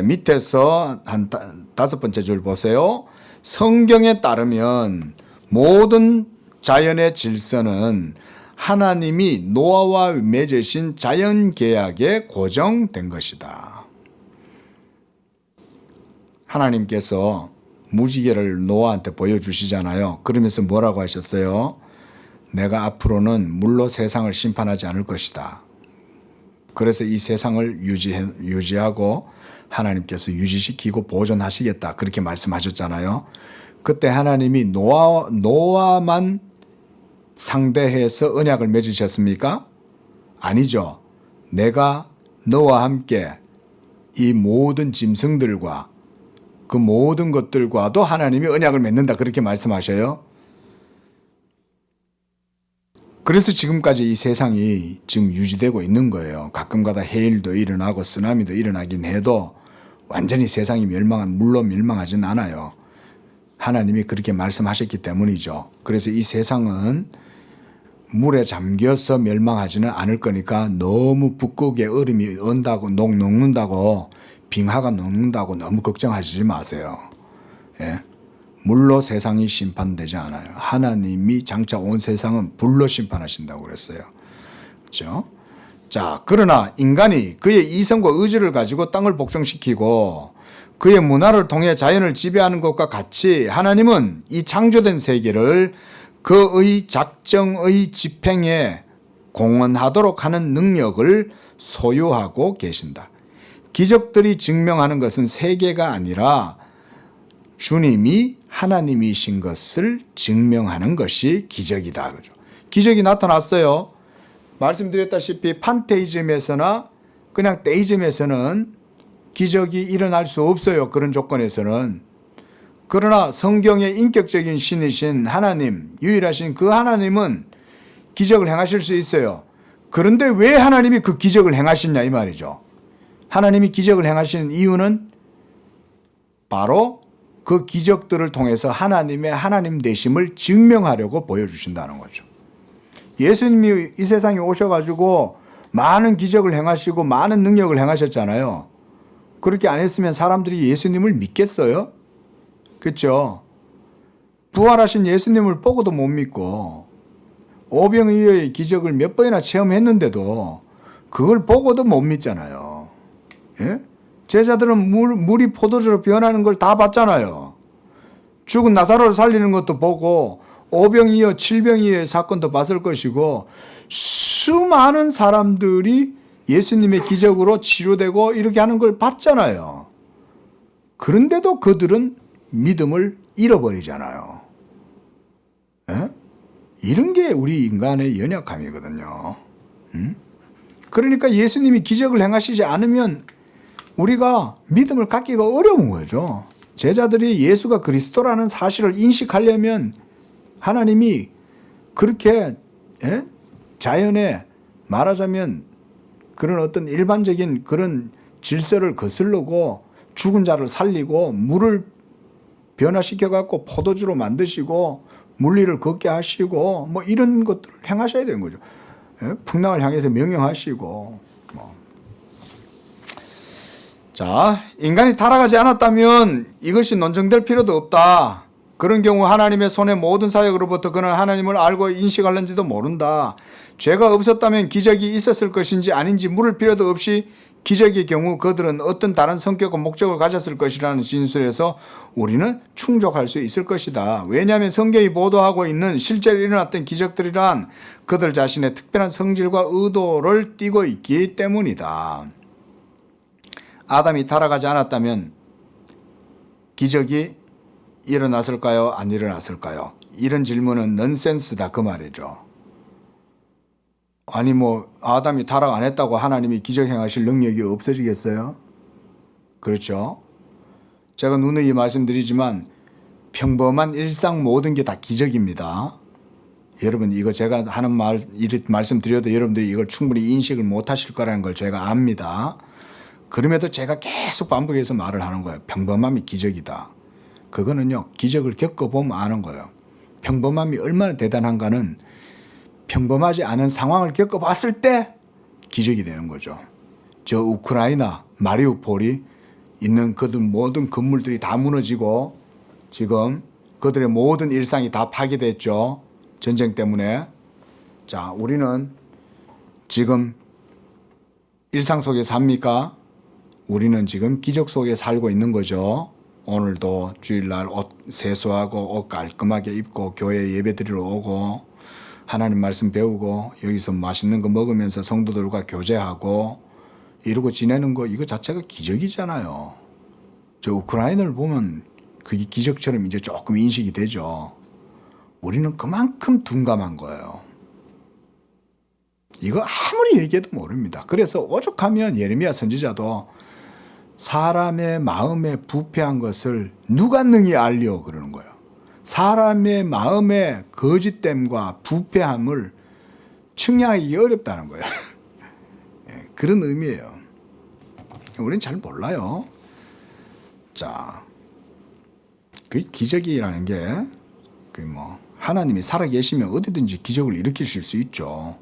밑에서 한 다섯 번째 줄 보세요. 성경에 따르면 모든 자연의 질서는 하나님이 노아와 맺으신 자연 계약에 고정된 것이다. 하나님께서 무지개를 노아한테 보여주시잖아요. 그러면서 뭐라고 하셨어요? 내가 앞으로는 물로 세상을 심판하지 않을 것이다. 그래서 이 세상을 유지하고 하나님께서 유지시키고 보존하시겠다. 그렇게 말씀하셨잖아요. 그때 하나님이 노아만 상대해서 언약을 맺으셨습니까? 아니죠. 내가 너와 함께 이 모든 짐승들과 그 모든 것들과도 하나님이 언약을 맺는다. 그렇게 말씀하셔요. 그래서 지금까지 이 세상이 지금 유지되고 있는 거예요. 가끔가다 해일도 일어나고 쓰나미도 일어나긴 해도 완전히 세상이 물로 멸망하진 않아요. 하나님이 그렇게 말씀하셨기 때문이죠. 그래서 이 세상은 물에 잠겨서 멸망하지는 않을 거니까 너무 북극에 얼음이 녹는다고 빙하가 녹는다고 너무 걱정하시지 마세요. 예? 물로 세상이 심판되지 않아요. 하나님이 장차 온 세상은 불로 심판하신다고 그랬어요. 그렇죠? 자, 그러나 인간이 그의 이성과 의지를 가지고 땅을 복종시키고 그의 문화를 통해 자연을 지배하는 것과 같이 하나님은 이 창조된 세계를 그의 작정의 집행에 공헌하도록 하는 능력을 소유하고 계신다. 기적들이 증명하는 것은 세계가 아니라 주님이 하나님이신 것을 증명하는 것이 기적이다. 그죠? 기적이 나타났어요. 말씀드렸다시피 판테이즘에서나 그냥 데이즘에서는 기적이 일어날 수 없어요. 그런 조건에서는. 그러나 성경의 인격적인 신이신 하나님, 유일하신 그 하나님은 기적을 행하실 수 있어요. 그런데 왜 하나님이 그 기적을 행하시냐 이 말이죠. 하나님이 기적을 행하시는 이유는 바로 그 기적들을 통해서 하나님의 하나님 되심을 증명하려고 보여주신다는 거죠. 예수님이 이 세상에 오셔가지고 많은 기적을 행하시고 많은 능력을 행하셨잖아요. 그렇게 안 했으면 사람들이 예수님을 믿겠어요? 그렇죠? 부활하신 예수님을 보고도 못 믿고 오병이어의 기적을 몇 번이나 체험했는데도 그걸 보고도 못 믿잖아요. 예? 제자들은 물이 포도주로 변하는 걸 다 봤잖아요. 죽은 나사로를 살리는 것도 보고 오병이어, 칠병이어의 사건도 봤을 것이고 수많은 사람들이 예수님의 기적으로 치료되고 이렇게 하는 걸 봤잖아요. 그런데도 그들은 믿음을 잃어버리잖아요. 에? 이런 게 우리 인간의 연약함이거든요. 그러니까 예수님이 기적을 행하시지 않으면 우리가 믿음을 갖기가 어려운 거죠. 제자들이 예수가 그리스도라는 사실을 인식하려면 하나님이 그렇게 자연에 말하자면 그런 어떤 일반적인 그런 질서를 거슬르고 죽은 자를 살리고 물을 변화시켜 갖고 포도주로 만드시고 물리를 걷게 하시고 뭐 이런 것들을 행하셔야 되는 거죠. 풍랑을 향해서 명령하시고 자, 인간이 타락하지 않았다면 이것이 논쟁될 필요도 없다. 그런 경우 하나님의 손에 모든 사역으로부터 그는 하나님을 알고 인식하는지도 모른다. 죄가 없었다면 기적이 있었을 것인지 아닌지 물을 필요도 없이 기적의 경우 그들은 어떤 다른 성격과 목적을 가졌을 것이라는 진술에서 우리는 충족할 수 있을 것이다. 왜냐하면 성경이 보도하고 있는 실제로 일어났던 기적들이란 그들 자신의 특별한 성질과 의도를 띠고 있기 때문이다. 아담이 타락하지 않았다면 기적이 일어났을까요? 안 일어났을까요? 이런 질문은 넌센스다 그 말이죠. 아니 아담이 타락 안 했다고 하나님이 기적 행하실 능력이 없어지겠어요? 그렇죠? 제가 누누이 말씀드리지만 평범한 일상 모든 게 다 기적입니다. 여러분 이거 제가 하는 말씀드려도 여러분들이 이걸 충분히 인식을 못 하실 거라는 걸 제가 압니다. 그럼에도 제가 계속 반복해서 말을 하는 거예요. 평범함이 기적이다. 그거는요, 기적을 겪어보면 아는 거예요. 평범함이 얼마나 대단한가는 평범하지 않은 상황을 겪어봤을 때 기적이 되는 거죠. 저 우크라이나 마리우폴이 있는 그들 모든 건물들이 다 무너지고 지금 그들의 모든 일상이 다 파괴됐죠. 전쟁 때문에. 자, 우리는 지금 일상 속에 삽니까? 우리는 지금 기적 속에 살고 있는 거죠. 오늘도 주일날 옷 세수하고 옷 깔끔하게 입고 교회 예배 드리러 오고 하나님 말씀 배우고 여기서 맛있는 거 먹으면서 성도들과 교제하고 이러고 지내는 거 이거 자체가 기적이잖아요. 저 우크라이나를 보면 그게 기적처럼 이제 조금 인식이 되죠. 우리는 그만큼 둔감한 거예요. 이거 아무리 얘기해도 모릅니다. 그래서 오죽하면 예레미야 선지자도 사람의 마음에 부패한 것을 누가 능히 알려 그러는 거예요. 사람의 마음의 거짓됨과 부패함을 측량하기 어렵다는 거예요. 그런 의미예요. 우리는 잘 몰라요. 자, 그 기적이라는 게 하나님이 살아계시면 어디든지 기적을 일으키실 수 있죠.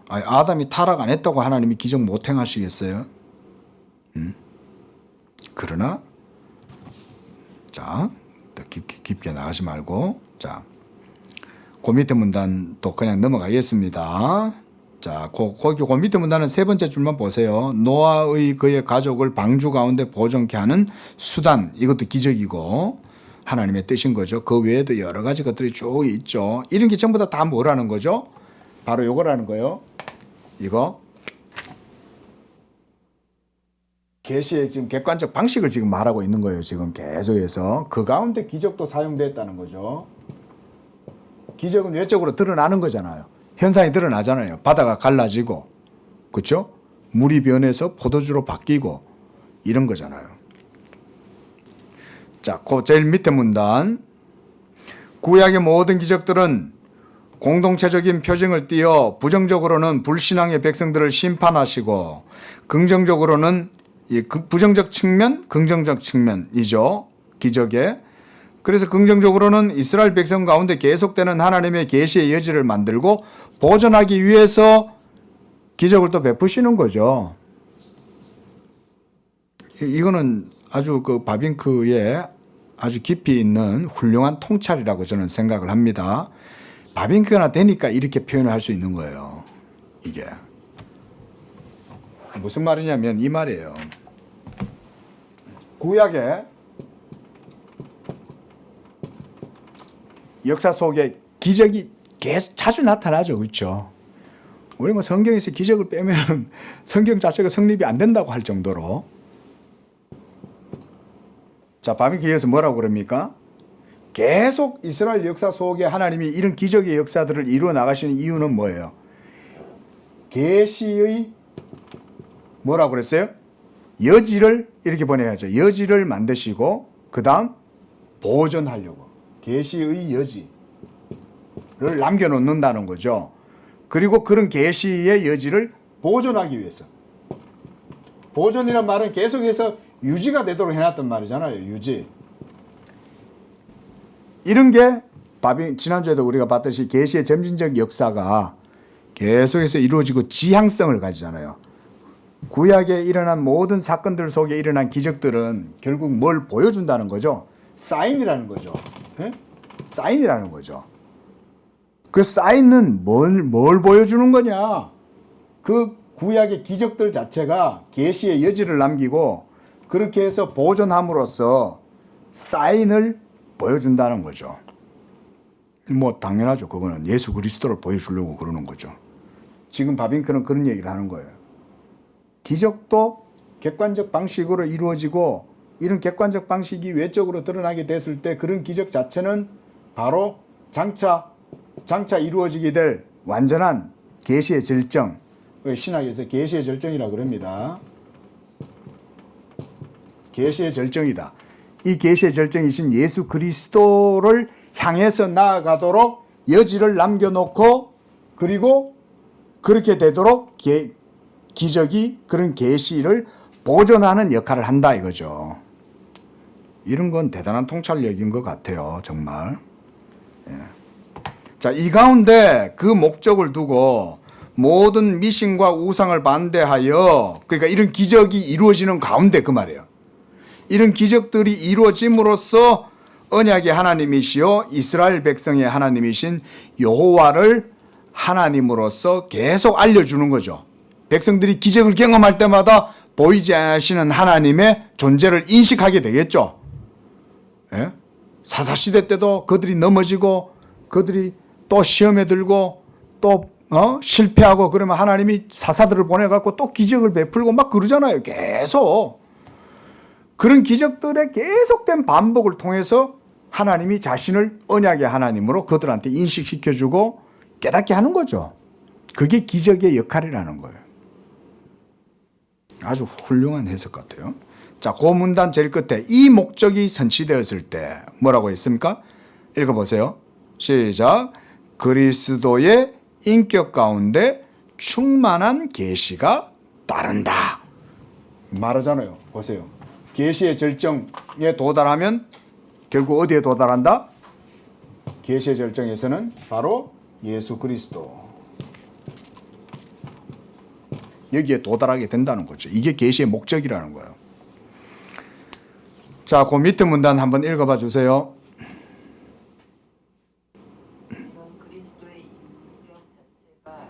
아담이 타락 안 했다고 하나님이 기적 못 행하시겠어요? 그러나 자, 더 깊게 나가지 말고 자, 그 밑에 문단 또 그냥 넘어가겠습니다. 자, 거기 그 밑에 문단은 세 번째 줄만 보세요. 노아의 그의 가족을 방주 가운데 보존케 하는 수단, 이것도 기적이고 하나님의 뜻인 거죠. 그 외에도 여러 가지 것들이 쭉 있죠. 이런 게 전부 다 뭐라는 거죠? 바로 요거라는 거예요. 이거 계시의 지금 객관적 방식을 지금 말하고 있는 거예요. 지금 계속해서 그 가운데 기적도 사용됐다는 거죠. 기적은 외적으로 드러나는 거잖아요. 현상이 드러나잖아요. 바다가 갈라지고, 그렇죠? 물이 변해서 포도주로 바뀌고 이런 거잖아요. 자, 그 제일 밑에 문단. 구약의 모든 기적들은 공동체적인 표징을 띄어 부정적으로는 불신앙의 백성들을 심판하시고 긍정적으로는 부정적 측면, 긍정적 측면이죠. 기적에. 그래서 긍정적으로는 이스라엘 백성 가운데 계속되는 하나님의 계시의 여지를 만들고 보존하기 위해서 기적을 또 베푸시는 거죠. 이거는 아주 그 바빙크의 아주 깊이 있는 훌륭한 통찰이라고 저는 생각을 합니다. 바빙크가 되니까 이렇게 표현을 할 수 있는 거예요. 이게 무슨 말이냐면 이 말이에요. 구약의 역사 속에 기적이 계속 자주 나타나죠. 그렇죠? 우리 뭐 성경에서 기적을 빼면 성경 자체가 성립이 안 된다고 할 정도로. 자, 바빙크에서 뭐라고 그럽니까? 계속 이스라엘 역사 속에 하나님이 이런 기적의 역사들을 이루어 나가시는 이유는 뭐예요? 계시의 뭐라고 그랬어요? 여지를 이렇게 보내야죠. 여지를 만드시고 그 다음 보존하려고. 계시의 여지를 남겨놓는다는 거죠. 그리고 그런 계시의 여지를 보존하기 위해서. 보존이란 말은 계속해서 유지가 되도록 해놨단 말이잖아요. 유지. 이런 게 지난주에도 우리가 봤듯이 계시의 점진적 역사가 계속해서 이루어지고 지향성을 가지잖아요. 구약에 일어난 모든 사건들 속에 일어난 기적들은 결국 뭘 보여준다는 거죠? 사인이라는 거죠. 네? 사인이라는 거죠. 그 사인은 뭘 보여주는 거냐? 그 구약의 기적들 자체가 계시의 여지를 남기고 그렇게 해서 보존함으로써 사인을 보여준다는 거죠. 뭐 당연하죠. 그거는 예수 그리스도를 보여주려고 그러는 거죠. 지금 바빙크는 그런 얘기를 하는 거예요. 기적도 객관적 방식으로 이루어지고 이런 객관적 방식이 외적으로 드러나게 됐을 때 그런 기적 자체는 바로 장차 이루어지게 될 완전한 계시의 절정, 신학에서 계시의 절정이라고 그럽니다. 계시의 절정이다. 이 계시의 절정이신 예수 그리스도를 향해서 나아가도록 여지를 남겨놓고 그리고 그렇게 되도록 기적이 그런 계시를 보존하는 역할을 한다 이거죠. 이런 건 대단한 통찰력인 것 같아요. 정말. 자, 이 가운데 그 목적을 두고 모든 미신과 우상을 반대하여, 그러니까 이런 기적이 이루어지는 가운데 그 말이에요. 이런 기적들이 이루어짐으로써 언약의 하나님이시요 이스라엘 백성의 하나님이신 여호와를 하나님으로서 계속 알려주는 거죠. 백성들이 기적을 경험할 때마다 보이지 않으시는 하나님의 존재를 인식하게 되겠죠. 예? 사사시대 때도 그들이 넘어지고 그들이 또 시험에 들고 또 실패하고 그러면 하나님이 사사들을 보내갖고 또 기적을 베풀고 막 그러잖아요. 계속. 그런 기적들의 계속된 반복을 통해서 하나님이 자신을 언약의 하나님으로 그들한테 인식시켜주고 깨닫게 하는 거죠. 그게 기적의 역할이라는 거예요. 아주 훌륭한 해석 같아요. 자, 그 문단 제일 끝에 이 목적이 선치되었을 때 뭐라고 했습니까? 읽어보세요. 시작. 그리스도의 인격 가운데 충만한 계시가 따른다. 말하잖아요. 보세요. 계시의 절정에 도달하면 결국 어디에 도달한다? 계시의 절정에서는 바로 예수 그리스도. 여기에 도달하게 된다는 거죠. 이게 계시의 목적이라는 거예요. 자, 그 밑에 문단 한번 읽어봐 주세요. 이런 그리스도의 인격 자체가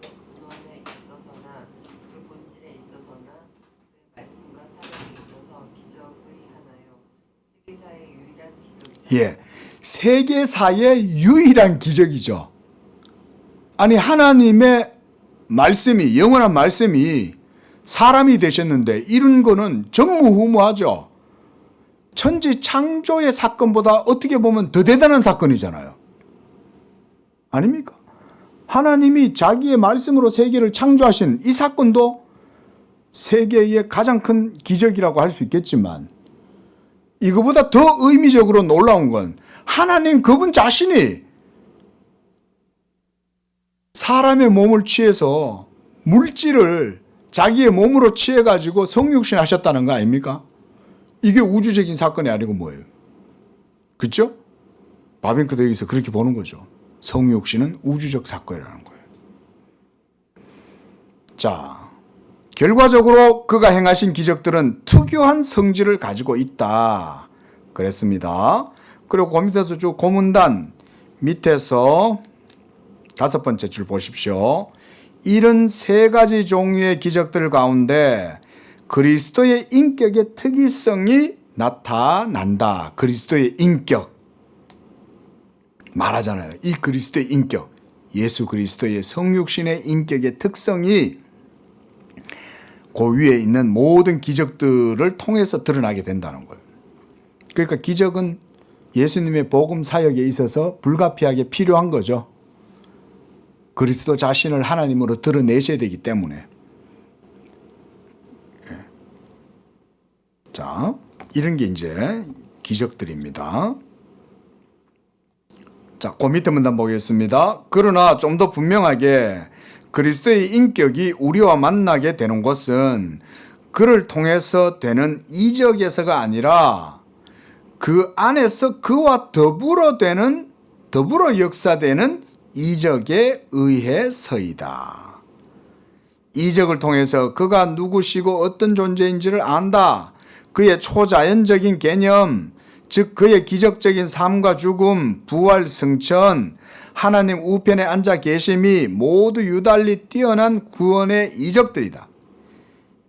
그 근원에 있어서나 그 본질에 있어서나 그의 말씀과 사역에 있어서 기적의 하나요. 세계사의 유일한 기적이다. 예, 세계사의 유일한 기적이죠. 아니, 하나님의 말씀이, 영원한 말씀이 사람이 되셨는데 이런 거는 전무후무하죠. 천지 창조의 사건보다 어떻게 보면 더 대단한 사건이잖아요. 아닙니까? 하나님이 자기의 말씀으로 세계를 창조하신 이 사건도 세계의 가장 큰 기적이라고 할 수 있겠지만 이거보다 더 의미적으로 놀라운 건 하나님 그분 자신이 사람의 몸을 취해서 물질을 자기의 몸으로 취해가지고 성육신 하셨다는 거 아닙니까? 이게 우주적인 사건이 아니고 뭐예요? 그렇죠? 바빙크도 여기서 그렇게 보는 거죠. 성육신은 우주적 사건이라는 거예요. 자, 결과적으로 그가 행하신 기적들은 특유한 성질을 가지고 있다. 그랬습니다. 그리고 그 밑에서 쭉 고문단 밑에서 5번째 줄 보십시오. 이런 3가지 종류의 기적들 가운데 그리스도의 인격의 특이성이 나타난다. 그리스도의 인격. 말하잖아요. 이 그리스도의 인격. 예수 그리스도의 성육신의 인격의 특성이 그 위에 있는 모든 기적들을 통해서 드러나게 된다는 거예요. 그러니까 기적은 예수님의 복음 사역에 있어서 불가피하게 필요한 거죠. 그리스도 자신을 하나님으로 드러내셔야 되기 때문에. 자, 이런 게 이제 기적들입니다. 자, 그 밑에 문단 보겠습니다. 그러나 좀 더 분명하게 그리스도의 인격이 우리와 만나게 되는 것은 그를 통해서 되는 이적에서가 아니라 그 안에서 그와 더불어 역사되는 이적에 의해서이다. 이적을 통해서 그가 누구시고 어떤 존재인지를 안다. 그의 초자연적인 개념, 즉 그의 기적적인 삶과 죽음, 부활, 승천, 하나님 우편에 앉아 계심이 모두 유달리 뛰어난 구원의 이적들이다.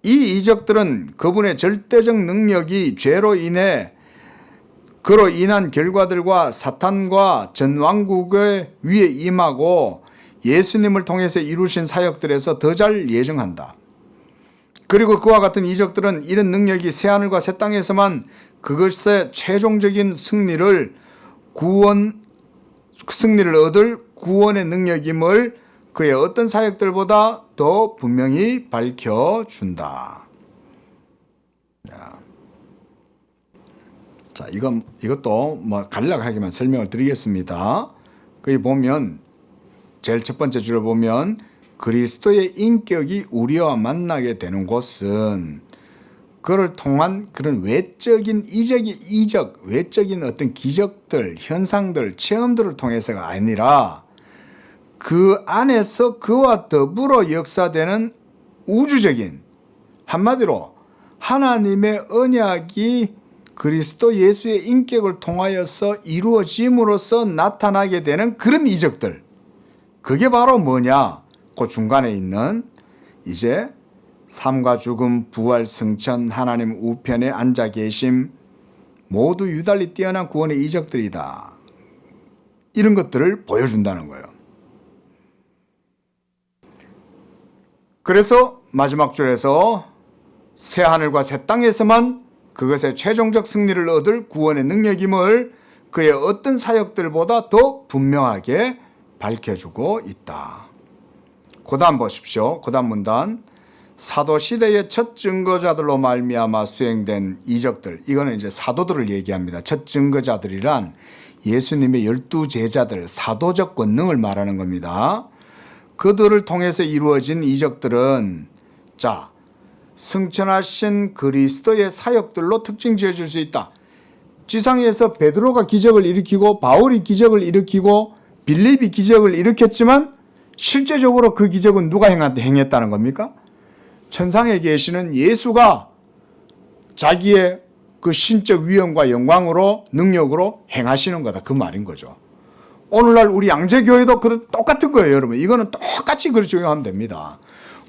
이 이적들은 그분의 절대적 능력이 그로 인한 결과들과 사탄과 전왕국의 위에 임하고 예수님을 통해서 이루신 사역들에서 더 잘 예정한다. 그리고 그와 같은 이적들은 이런 능력이 새하늘과 새 땅에서만 그것의 최종적인 승리를 얻을 구원의 능력임을 그의 어떤 사역들보다 더 분명히 밝혀준다. 자, 이것도 뭐 간략하게만 설명을 드리겠습니다. 거기 보면 제일 첫 번째 줄을 보면 그리스도의 인격이 우리와 만나게 되는 곳은 그를 통한 그런 외적인 외적인 어떤 기적들, 현상들, 체험들을 통해서가 아니라 그 안에서 그와 더불어 역사되는 우주적인, 한마디로 하나님의 언약이 그리스도 예수의 인격을 통하여서 이루어짐으로써 나타나게 되는 그런 이적들. 그게 바로 뭐냐? 그 중간에 있는 이제 삶과 죽음, 부활, 승천, 하나님 우편에 앉아 계심, 모두 유달리 뛰어난 구원의 이적들이다. 이런 것들을 보여준다는 거예요. 그래서 마지막 줄에서 새 하늘과 새 땅에서만 그것의 최종적 승리를 얻을 구원의 능력임을 그의 어떤 사역들보다 더 분명하게 밝혀주고 있다. 그 다음 보십시오. 그 다음 문단. 사도시대의 첫 증거자들로 말미암아 수행된 이적들. 이거는 이제 사도들을 얘기합니다. 첫 증거자들이란 예수님의 12제자들, 사도적 권능을 말하는 겁니다. 그들을 통해서 이루어진 이적들은 자, 승천하신 그리스도의 사역들로 특징 지어줄 수 있다. 지상에서 베드로가 기적을 일으키고 바울이 기적을 일으키고 빌립이 기적을 일으켰지만 실제적으로 그 기적은 누가 행했다는 겁니까? 천상에 계시는 예수가 자기의 그 신적 위엄과 영광으로 능력으로 행하시는 거다. 그 말인 거죠. 오늘날 우리 양재교회도 똑같은 거예요, 여러분. 이거는 똑같이 그렇게 적용하면 됩니다.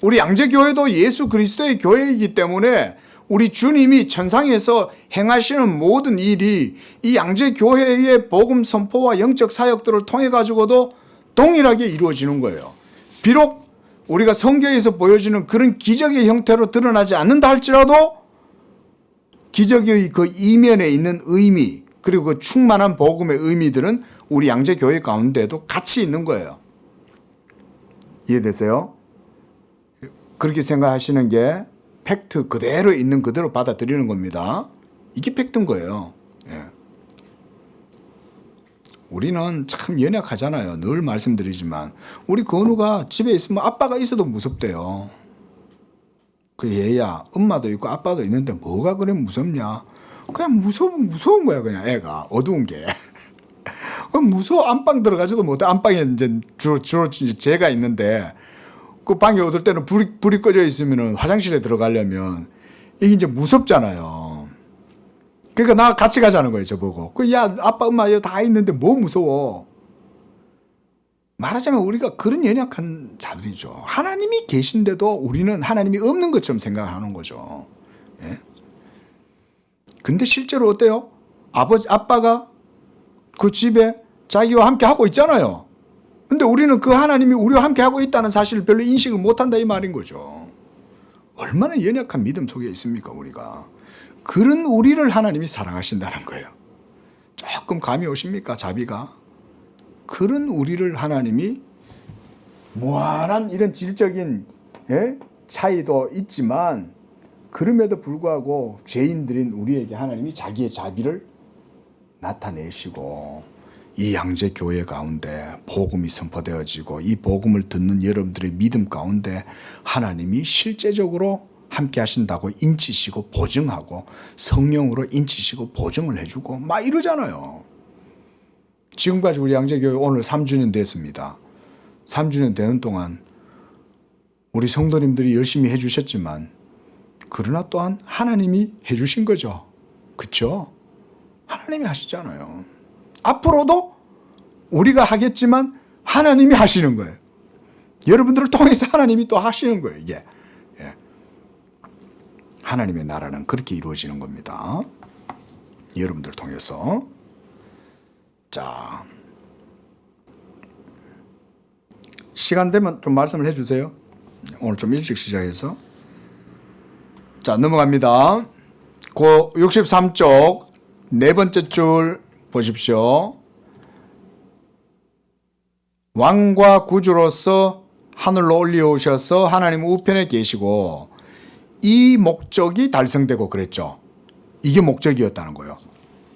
우리 양재교회도 예수 그리스도의 교회이기 때문에 우리 주님이 천상에서 행하시는 모든 일이 이 양재교회의 복음 선포와 영적 사역들을 통해 가지고도 동일하게 이루어지는 거예요. 비록 우리가 성경에서 보여주는 그런 기적의 형태로 드러나지 않는다 할지라도 기적의 그 이면에 있는 의미, 그리고 그 충만한 복음의 의미들은 우리 양재교회 가운데도 같이 있는 거예요. 이해되세요? 그렇게 생각하시는 게 팩트 그대로 있는 그대로 받아들이는 겁니다. 이게 팩트인 거예요. 예. 우리는 참 연약하잖아요. 늘 말씀드리지만 우리 건우가 집에 있으면 아빠가 있어도 무섭대요. 그 얘야 엄마도 있고 아빠도 있는데 뭐가 그래 무섭냐? 그냥 무서운 거야. 그냥 애가 어두운 게. 무서워. 안방 들어가지도 못해. 안방에 이제 주로 제가 있는데 그 방에 어떨 때는 불이 꺼져 있으면 화장실에 들어가려면 이게 이제 무섭잖아요. 그러니까 나 같이 가자는 거예요, 저보고. 야, 아빠, 엄마 여기 다 있는데 뭐 무서워? 말하자면 우리가 그런 연약한 자들이죠. 하나님이 계신데도 우리는 하나님이 없는 것처럼 생각하는 거죠. 예? 근데 실제로 어때요? 아빠가 그 집에 자기와 함께 하고 있잖아요. 근데 우리는 그 하나님이 우리와 함께 하고 있다는 사실을 별로 인식을 못한다 이 말인 거죠. 얼마나 연약한 믿음 속에 있습니까, 우리가. 그런 우리를 하나님이 사랑하신다는 거예요. 조금 감이 오십니까, 자비가? 그런 우리를 하나님이 무한한 이런 질적인 차이도 있지만 그럼에도 불구하고 죄인들인 우리에게 하나님이 자기의 자비를 나타내시고 이 양재교회 가운데 복음이 선포되어지고 이 복음을 듣는 여러분들의 믿음 가운데 하나님이 실제적으로 함께 하신다고 인치시고 보증하고 성령으로 인치시고 보증을 해주고 막 이러잖아요. 지금까지 우리 양재교회 오늘 3주년 됐습니다. 3주년 되는 동안 우리 성도님들이 열심히 해주셨지만 그러나 또한 하나님이 해주신 거죠. 그렇죠? 하나님이 하시잖아요. 앞으로도 우리가 하겠지만 하나님이 하시는 거예요. 여러분들을 통해서 하나님이 또 하시는 거예요. 이게 하나님의 나라는 그렇게 이루어지는 겁니다. 여러분들을 통해서. 자, 시간 되면 좀 말씀을 해주세요. 오늘 좀 일찍 시작해서. 자, 넘어갑니다. 그 63쪽 네 번째 줄 보십시오. 왕과 구주로서 하늘로 올려오셔서 하나님 우편에 계시고 이 목적이 달성되고 그랬죠. 이게 목적이었다는 거예요.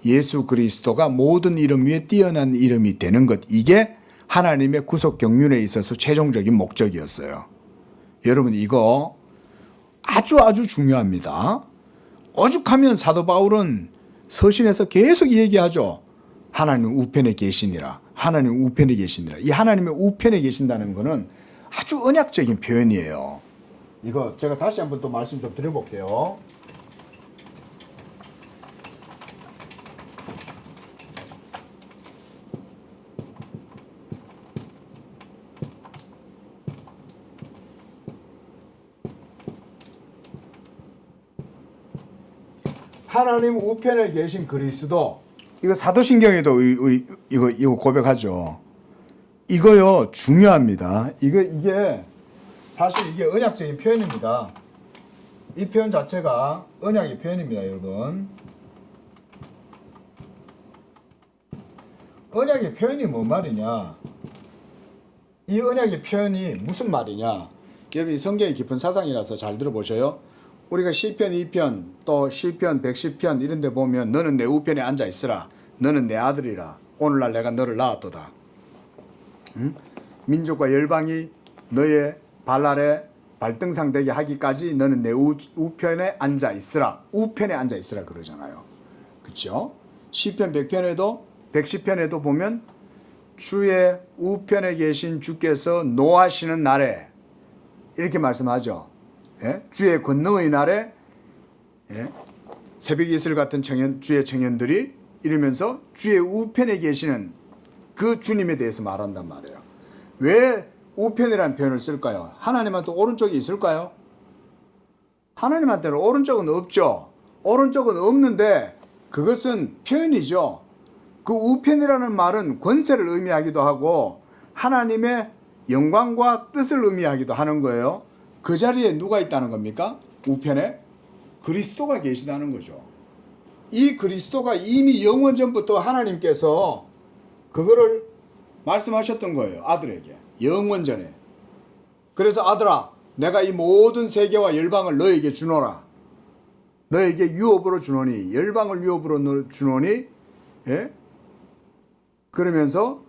예수 그리스도가 모든 이름 위에 뛰어난 이름이 되는 것. 이게 하나님의 구속 경륜에 있어서 최종적인 목적이었어요. 여러분 이거 아주 중요합니다. 오죽하면 사도 바울은 서신에서 계속 얘기하죠. 하나님 우편에 계시니라. 하나님 우편에 계시니라. 이 하나님의 우편에 계신다는 것은 아주 언약적인 표현이에요. 이거 제가 다시 한번 또 말씀 좀 드려볼게요. 하나님 우편에 계신 그리스도, 이거 사도신경에도 이거 고백하죠. 이거요 중요합니다. 이게 사실 이게 언약적인 표현입니다. 이 표현 자체가 언약의 표현입니다, 여러분. 언약의 표현이 뭔 말이냐? 이 언약의 표현이 무슨 말이냐? 여러분 이 성경의 깊은 사상이라서 잘 들어보셔요. 우리가 시편 2편 또 시편 110편 이런 데 보면 너는 내 우편에 앉아 있으라. 너는 내 아들이라. 오늘날 내가 너를 낳았도다. 민족과 열방이 너의 발 아래 발등상 되게 하기까지 너는 내 우편에 앉아 있으라. 우편에 앉아 있으라 그러잖아요. 그렇죠? 시편 110편에도 보면 주의 우편에 계신 주께서 노하시는 날에 이렇게 말씀하죠. 예? 주의 권능의 날에 예? 새벽 이슬 같은 주의 청년들이 이러면서 주의 우편에 계시는 그 주님에 대해서 말한단 말이에요. 왜 우편이라는 표현을 쓸까요? 하나님한테 오른쪽이 있을까요? 하나님한테는 오른쪽은 없죠. 오른쪽은 없는데 그것은 표현이죠. 그 우편이라는 말은 권세를 의미하기도 하고 하나님의 영광과 뜻을 의미하기도 하는 거예요. 그 자리에 누가 있다는 겁니까? 우편에 그리스도가 계시다는 거죠. 이 그리스도가 이미 영원 전부터 하나님께서 그거를 말씀하셨던 거예요. 아들에게. 영원 전에. 그래서 아들아 내가 이 모든 세계와 열방을 너에게 주노라. 너에게 유업으로 주노니 열방을 유업으로 주노니 예? 그러면서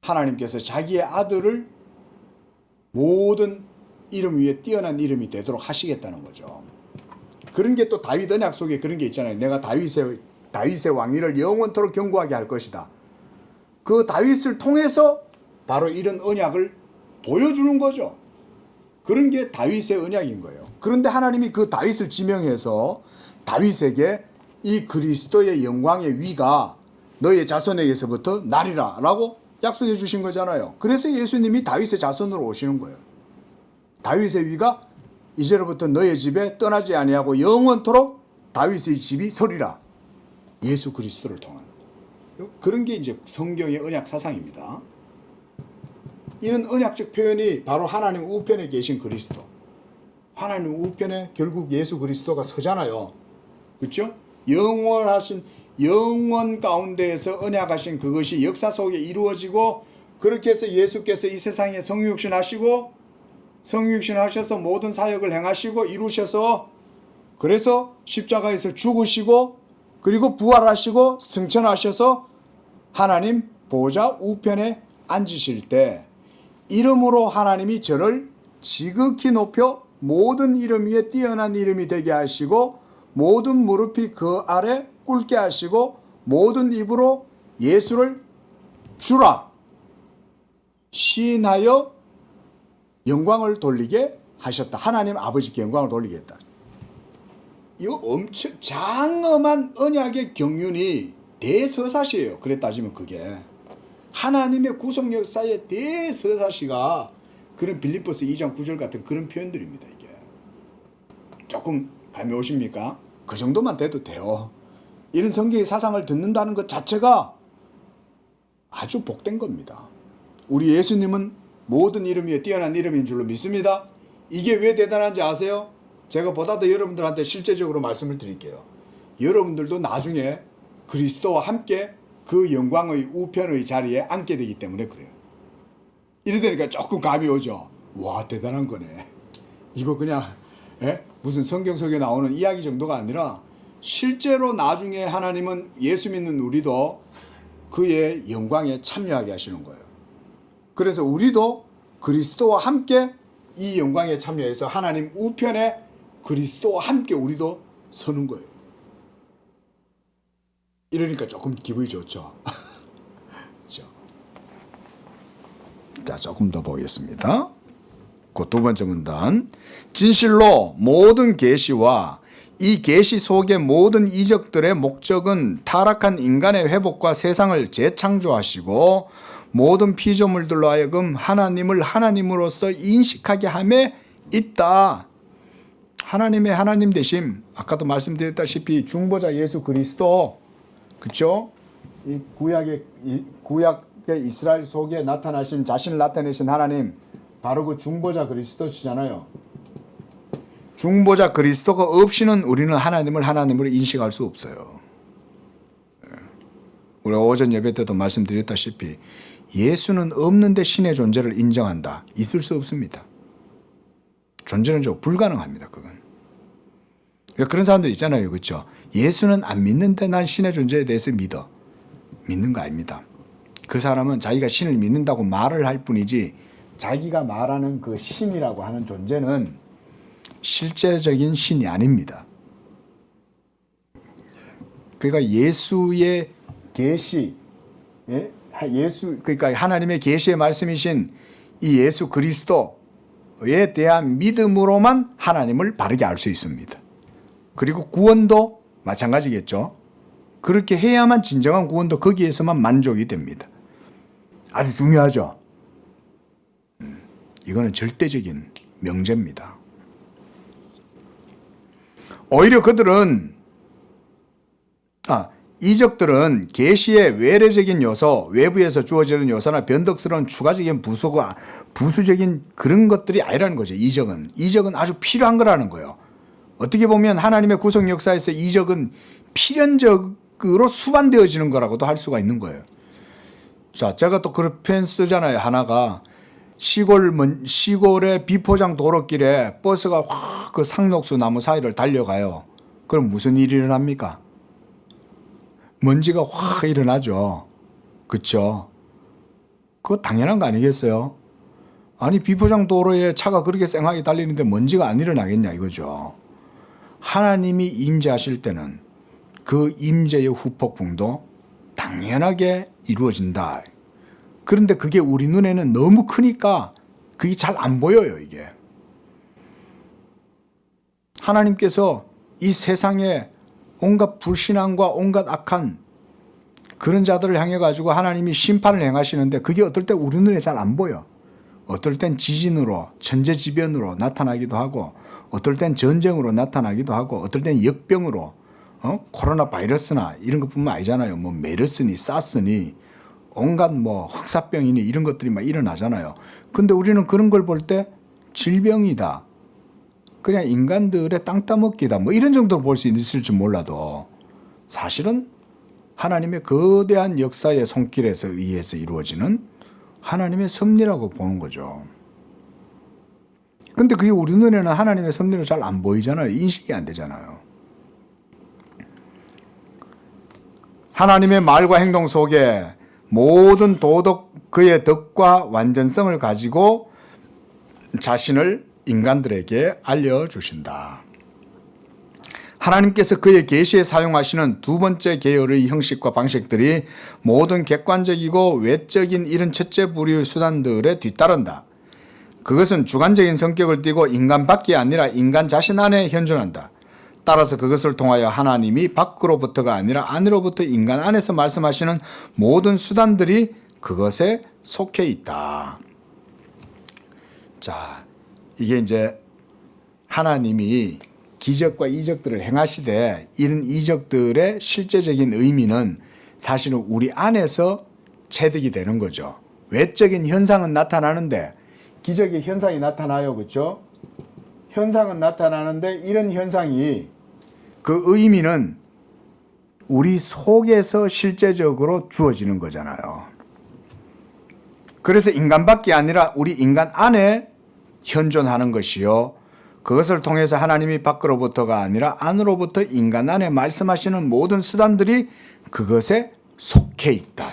하나님께서 자기의 아들을 모든 이름 위에 뛰어난 이름이 되도록 하시겠다는 거죠. 그런 게 또 다윗 언약 속에 그런 게 있잖아요. 내가 다윗의 왕위를 영원토록 견고하게 할 것이다. 그 다윗을 통해서 바로 이런 언약을 보여주는 거죠. 그런 게 다윗의 언약인 거예요. 그런데 하나님이 그 다윗을 지명해서 다윗에게 이 그리스도의 영광의 위가 너의 자손에게서부터 나리라 라고 약속해 주신 거잖아요. 그래서 예수님이 다윗의 자손으로 오시는 거예요. 다윗의 위가 이제로부터 너의 집에 떠나지 아니하고 영원토록 다윗의 집이 서리라. 예수 그리스도를 통한 그런 게 이제 성경의 언약 사상입니다. 이런 언약적 표현이 바로 하나님 우편에 계신 그리스도. 하나님 우편에 결국 예수 그리스도가 서잖아요. 그렇죠? 영원 가운데에서 언약하신 그것이 역사 속에 이루어지고 그렇게 해서 예수께서 이 세상에 성육신 하시고 성육신 하셔서 모든 사역을 행하시고 이루셔서 그래서 십자가에서 죽으시고 그리고 부활하시고 승천하셔서 하나님 보좌 우편에 앉으실 때 이름으로 하나님이 저를 지극히 높여 모든 이름 위에 뛰어난 이름이 되게 하시고 모든 무릎이 그 아래 꿇게 하시고 모든 입으로 예수를 주라 시인하여 영광을 돌리게 하셨다. 하나님 아버지께 영광을 돌리게 했다. 이거 엄청 장엄한 언약의 경륜이 대서사시예요. 그래 따지면 그게 하나님의 구속 역사의 대서사시가 그런 빌립보서 2장 9절 같은 그런 표현들입니다. 이게 조금 감이 오십니까? 그 정도만 돼도 돼요. 이런 성경의 사상을 듣는다는 것 자체가 아주 복된 겁니다. 우리 예수님은 모든 이름 위에 뛰어난 이름인 줄로 믿습니다. 이게 왜 대단한지 아세요? 제가 보다 더 여러분들한테 실제적으로 말씀을 드릴게요. 여러분들도 나중에 그리스도와 함께 그 영광의 우편의 자리에 앉게 되기 때문에 그래요. 이러다니까 조금 감이 오죠. 와 대단한 거네. 이거 그냥 무슨 성경 속에 나오는 이야기 정도가 아니라 실제로 나중에 하나님은 예수 믿는 우리도 그의 영광에 참여하게 하시는 거예요. 그래서 우리도 그리스도와 함께 이 영광에 참여해서 하나님 우편에 그리스도와 함께 우리도 서는 거예요. 이러니까 조금 기분이 좋죠. 그렇죠? 자, 조금 더 보겠습니다. 그 두 번째 문단. 진실로 모든 계시와 이 계시 속의 모든 이적들의 목적은 타락한 인간의 회복과 세상을 재창조하시고 모든 피조물들로 하여금 하나님을 하나님으로서 인식하게 함에 있다. 하나님의 하나님 되심, 아까도 말씀드렸다시피 중보자 예수 그리스도, 그렇죠? 이 구약의 이스라엘 속에 나타나신, 자신을 나타내신 하나님, 바로 그 중보자 그리스도시잖아요. 중보자 그리스도가 없이는 우리는 하나님을 하나님으로 인식할 수 없어요. 우리 오전 예배 때도 말씀드렸다시피 예수는 없는데 신의 존재를 인정한다. 있을 수 없습니다. 존재는 불가능합니다. 그건. 그런 사람들 있잖아요. 그렇죠? 예수는 안 믿는데 난 신의 존재에 대해서 믿어. 믿는 거 아닙니다. 그 사람은 자기가 신을 믿는다고 말을 할 뿐이지 자기가 말하는 그 신이라고 하는 존재는 실제적인 신이 아닙니다. 그러니까 예수의 계시, 그러니까 하나님의 계시의 말씀이신 이 예수 그리스도에 대한 믿음으로만 하나님을 바르게 알 수 있습니다. 그리고 구원도 마찬가지겠죠. 그렇게 해야만 진정한 구원도 거기에서만 만족이 됩니다. 아주 중요하죠. 이거는 절대적인 명제입니다. 오히려 그들은 이적들은 계시의 외래적인 요소, 외부에서 주어지는 요소나 변덕스러운 추가적인 부수적인 그런 것들이 아니라는 거죠. 이적은 아주 필요한 거라는 거예요. 어떻게 보면 하나님의 구속 역사에서 이적은 필연적으로 수반되어지는 거라고도 할 수가 있는 거예요. 자, 제가 또 그런 표현 쓰잖아요. 하나가 시골의 비포장 도로길에 버스가 확 그 상록수 나무 사이를 달려가요. 그럼 무슨 일이 일어납니까? 먼지가 확 일어나죠. 그렇죠? 그거 당연한 거 아니겠어요? 아니 비포장 도로에 차가 그렇게 쌩하게 달리는데 먼지가 안 일어나겠냐 이거죠. 하나님이 임재하실 때는 그 임재의 후폭풍도 당연하게 이루어진다. 그런데 그게 우리 눈에는 너무 크니까 그게 잘 안 보여요. 이게 하나님께서 이 세상에 온갖 불신앙과 온갖 악한 그런 자들을 향해 가지고 하나님이 심판을 행하시는데 그게 어떨 때 우리 눈에 잘 안 보여. 어떨 땐 지진으로 천재지변으로 나타나기도 하고 어떨 땐 전쟁으로 나타나기도 하고 어떨 땐 역병으로 코로나 바이러스나 이런 것뿐만 아니잖아요. 뭐 메르스니 사스니 온갖 뭐 흑사병이니 이런 것들이 막 일어나잖아요. 근데 우리는 그런 걸 볼 때 질병이다. 그냥 인간들의 땅 따먹기다. 뭐 이런 정도로 볼 수 있을지 몰라도 사실은 하나님의 거대한 역사의 손길에서 의해서 이루어지는 하나님의 섭리라고 보는 거죠. 근데 그게 우리 눈에는 하나님의 섭리로 잘 안 보이잖아요. 인식이 안 되잖아요. 하나님의 말과 행동 속에 모든 그의 덕과 완전성을 가지고 자신을 인간들에게 알려주신다. 하나님께서 그의 계시에 사용하시는 두 번째 계열의 형식과 방식들이 모든 객관적이고 외적인 이런 첫째 부류의 수단들에 뒤따른다. 그것은 주관적인 성격을 띠고 인간 밖이 아니라 인간 자신 안에 현존한다. 따라서 그것을 통하여 하나님이 밖으로부터가 아니라 안으로부터 인간 안에서 말씀하시는 모든 수단들이 그것에 속해 있다. 자, 이게 이제 하나님이 기적과 이적들을 행하시되 이런 이적들의 실제적인 의미는 사실은 우리 안에서 체득이 되는 거죠. 외적인 현상은 나타나는데 기적의 현상이 나타나요. 그렇죠? 현상은 나타나는데 이런 현상이 그 의미는 우리 속에서 실제적으로 주어지는 거잖아요. 그래서 인간밖에 아니라 우리 인간 안에 현존하는 것이요. 그것을 통해서 하나님이 밖으로부터가 아니라 안으로부터 인간 안에 말씀하시는 모든 수단들이 그것에 속해 있다.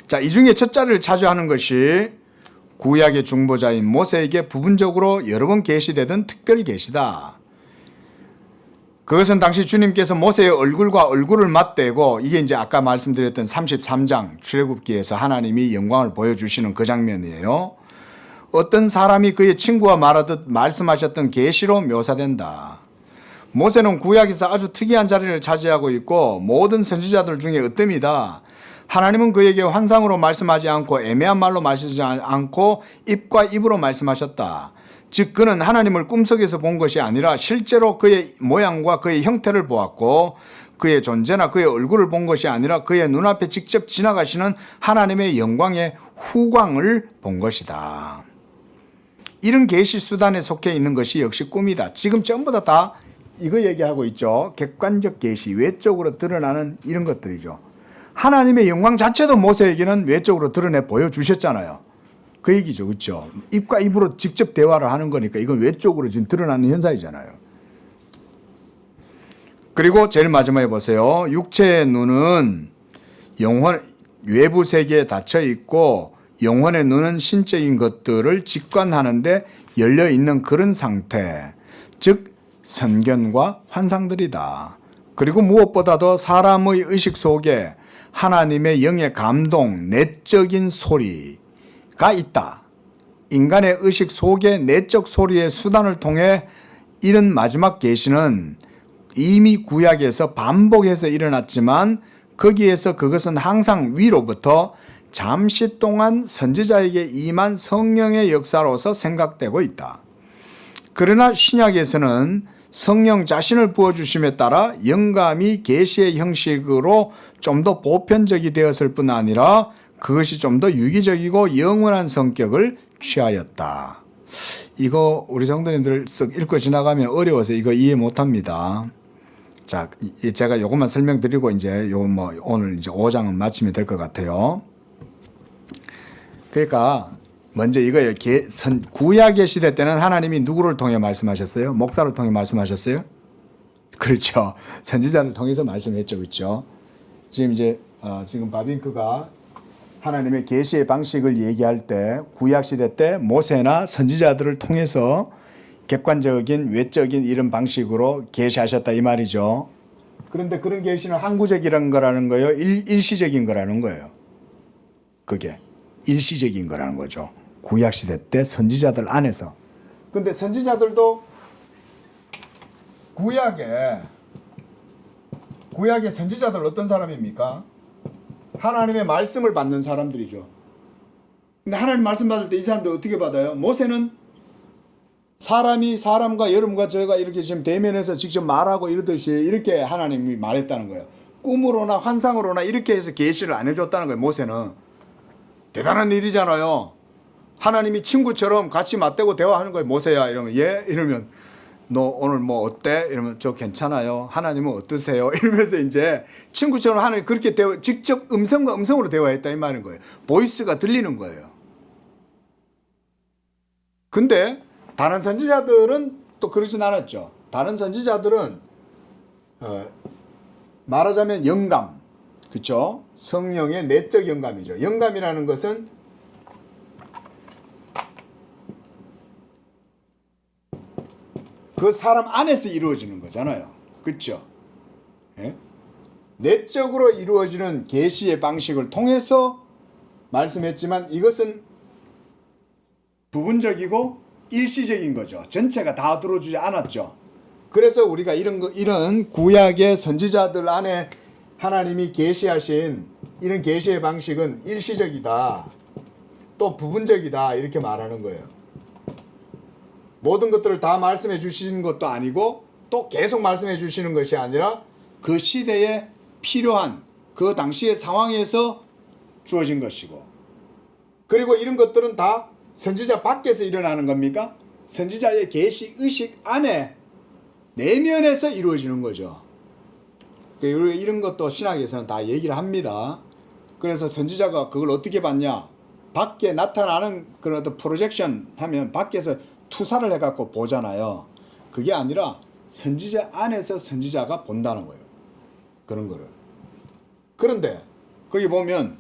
자, 이 중에 첫 자리를 차지하는 것이 구약의 중보자인 모세에게 부분적으로 여러 번 계시되던 특별 계시다. 그것은 당시 주님께서 모세의 얼굴과 얼굴을 맞대고, 이게 이제 아까 말씀드렸던 33장 출애굽기에서 하나님이 영광을 보여주시는 그 장면이에요. 어떤 사람이 그의 친구와 말하듯 말씀하셨던 계시로 묘사된다. 모세는 구약에서 아주 특이한 자리를 차지하고 있고 모든 선지자들 중에 으뜸이다. 하나님은 그에게 환상으로 말씀하지 않고 애매한 말로 말씀하지 않고 입과 입으로 말씀하셨다. 즉 그는 하나님을 꿈속에서 본 것이 아니라 실제로 그의 모양과 그의 형태를 보았고, 그의 존재나 그의 얼굴을 본 것이 아니라 그의 눈앞에 직접 지나가시는 하나님의 영광의 후광을 본 것이다. 이런 계시 수단에 속해 있는 것이 역시 꿈이다. 지금 전부 다 이거 얘기하고 있죠. 객관적 계시, 외적으로 드러나는 이런 것들이죠. 하나님의 영광 자체도 모세에게는 외적으로 드러내 보여주셨잖아요. 그 얘기죠. 그렇죠? 입과 입으로 직접 대화를 하는 거니까 이건 외적으로 지금 드러나는 현상이잖아요. 그리고 제일 마지막에 보세요. 육체의 눈은 외부 세계에 닫혀 있고 영혼의 눈은 신적인 것들을 직관하는데 열려 있는 그런 상태, 즉 선견과 환상들이다. 그리고 무엇보다도 사람의 의식 속에 하나님의 영의 감동, 내적인 소리가 있다. 인간의 의식 속에 내적 소리의 수단을 통해 이런 마지막 계시는 이미 구약에서 반복해서 일어났지만 거기에서 그것은 항상 위로부터 잠시 동안 선지자에게 임한 성령의 역사로서 생각되고 있다. 그러나 신약에서는 성령 자신을 부어주심에 따라 영감이 계시의 형식으로 좀 더 보편적이 되었을 뿐 아니라 그것이 좀 더 유기적이고 영원한 성격을 취하였다. 이거 우리 성도님들 쓱 읽고 지나가면 어려워서 이거 이해 못합니다. 자, 제가 이것만 설명드리고 이제 오늘 이제 5장은 마치면 될 것 같아요. 그러니까 먼저 이거예요. 구약의 시대 때는 하나님이 누구를 통해 말씀하셨어요? 목사를 통해 말씀하셨어요? 그렇죠. 선지자를 통해서 말씀했죠. 그렇죠. 지금 바빙크가 하나님의 계시의 방식을 얘기할 때 구약 시대 때 모세나 선지자들을 통해서 객관적인 외적인 이런 방식으로 계시하셨다 이 말이죠. 그런데 그런 계시는 항구적이라는 거라는 거예요. 일시적인 거라는 거예요. 그게 일시적인 거라는 거죠. 구약 시대 때 선지자들 안에서. 근데 선지자들도 구약의 선지자들 어떤 사람입니까? 하나님의 말씀을 받는 사람들이죠. 근데 하나님 말씀 받을 때 이 사람들 어떻게 받아요? 모세는 사람이 사람과 여러분과 저희가 이렇게 지금 대면해서 직접 말하고 이러듯이 이렇게 하나님이 말했다는 거예요. 꿈으로나 환상으로나 이렇게 해서 계시를 안 해줬다는 거예요. 모세는. 대단한 일이잖아요. 하나님이 친구처럼 같이 맞대고 대화하는 거예요. 모세야 이러면 예? 이러면 너 오늘 뭐 어때? 이러면 저 괜찮아요. 하나님은 어떠세요? 이러면서 이제 친구처럼 하나님 그렇게 직접 음성과 음성으로 대화했다 이 말인 거예요. 보이스가 들리는 거예요. 근데 다른 선지자들은 또 그러진 않았죠. 다른 선지자들은 말하자면 영감, 그렇죠? 성령의 내적 영감이죠. 영감이라는 것은 그 사람 안에서 이루어지는 거잖아요. 그렇죠? 예? 내적으로 이루어지는 계시의 방식을 통해서 말씀했지만 이것은 부분적이고 일시적인 거죠. 전체가 다 들어주지 않았죠. 그래서 우리가 이런 구약의 선지자들 안에 하나님이 계시하신 이런 계시의 방식은 일시적이다. 또 부분적이다. 이렇게 말하는 거예요. 모든 것들을 다 말씀해 주시는 것도 아니고 또 계속 말씀해 주시는 것이 아니라 그 시대에 필요한 그 당시의 상황에서 주어진 것이고, 그리고 이런 것들은 다 선지자 밖에서 일어나는 겁니까? 선지자의 계시 의식 안에 내면에서 이루어지는 거죠. 이런 것도 신학에서는 다 얘기를 합니다. 그래서 선지자가 그걸 어떻게 봤냐? 밖에 나타나는 그런 어떤 프로젝션 하면 밖에서 투사를 해갖고 보잖아요. 그게 아니라 선지자 안에서 선지자가 본다는 거예요. 그런 거를. 그런데 거기 보면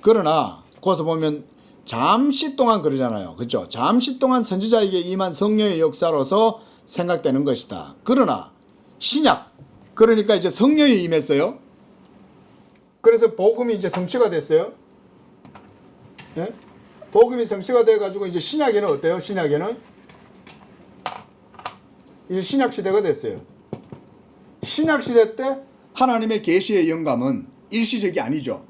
그러나 거기서 보면 잠시 동안 그러잖아요. 그렇죠? 잠시 동안 선지자에게 임한 성령의 역사로서 생각되는 것이다. 그러나 신약, 그러니까 이제 성령이 임했어요. 그래서 복음이 이제 성취가 됐어요. 네? 복음이 성취가 돼가지고 이제 신약에는 어때요? 신약에는 이제 신약 시대가 됐어요. 신약 시대 때 하나님의 계시의 영감은 일시적이 아니죠.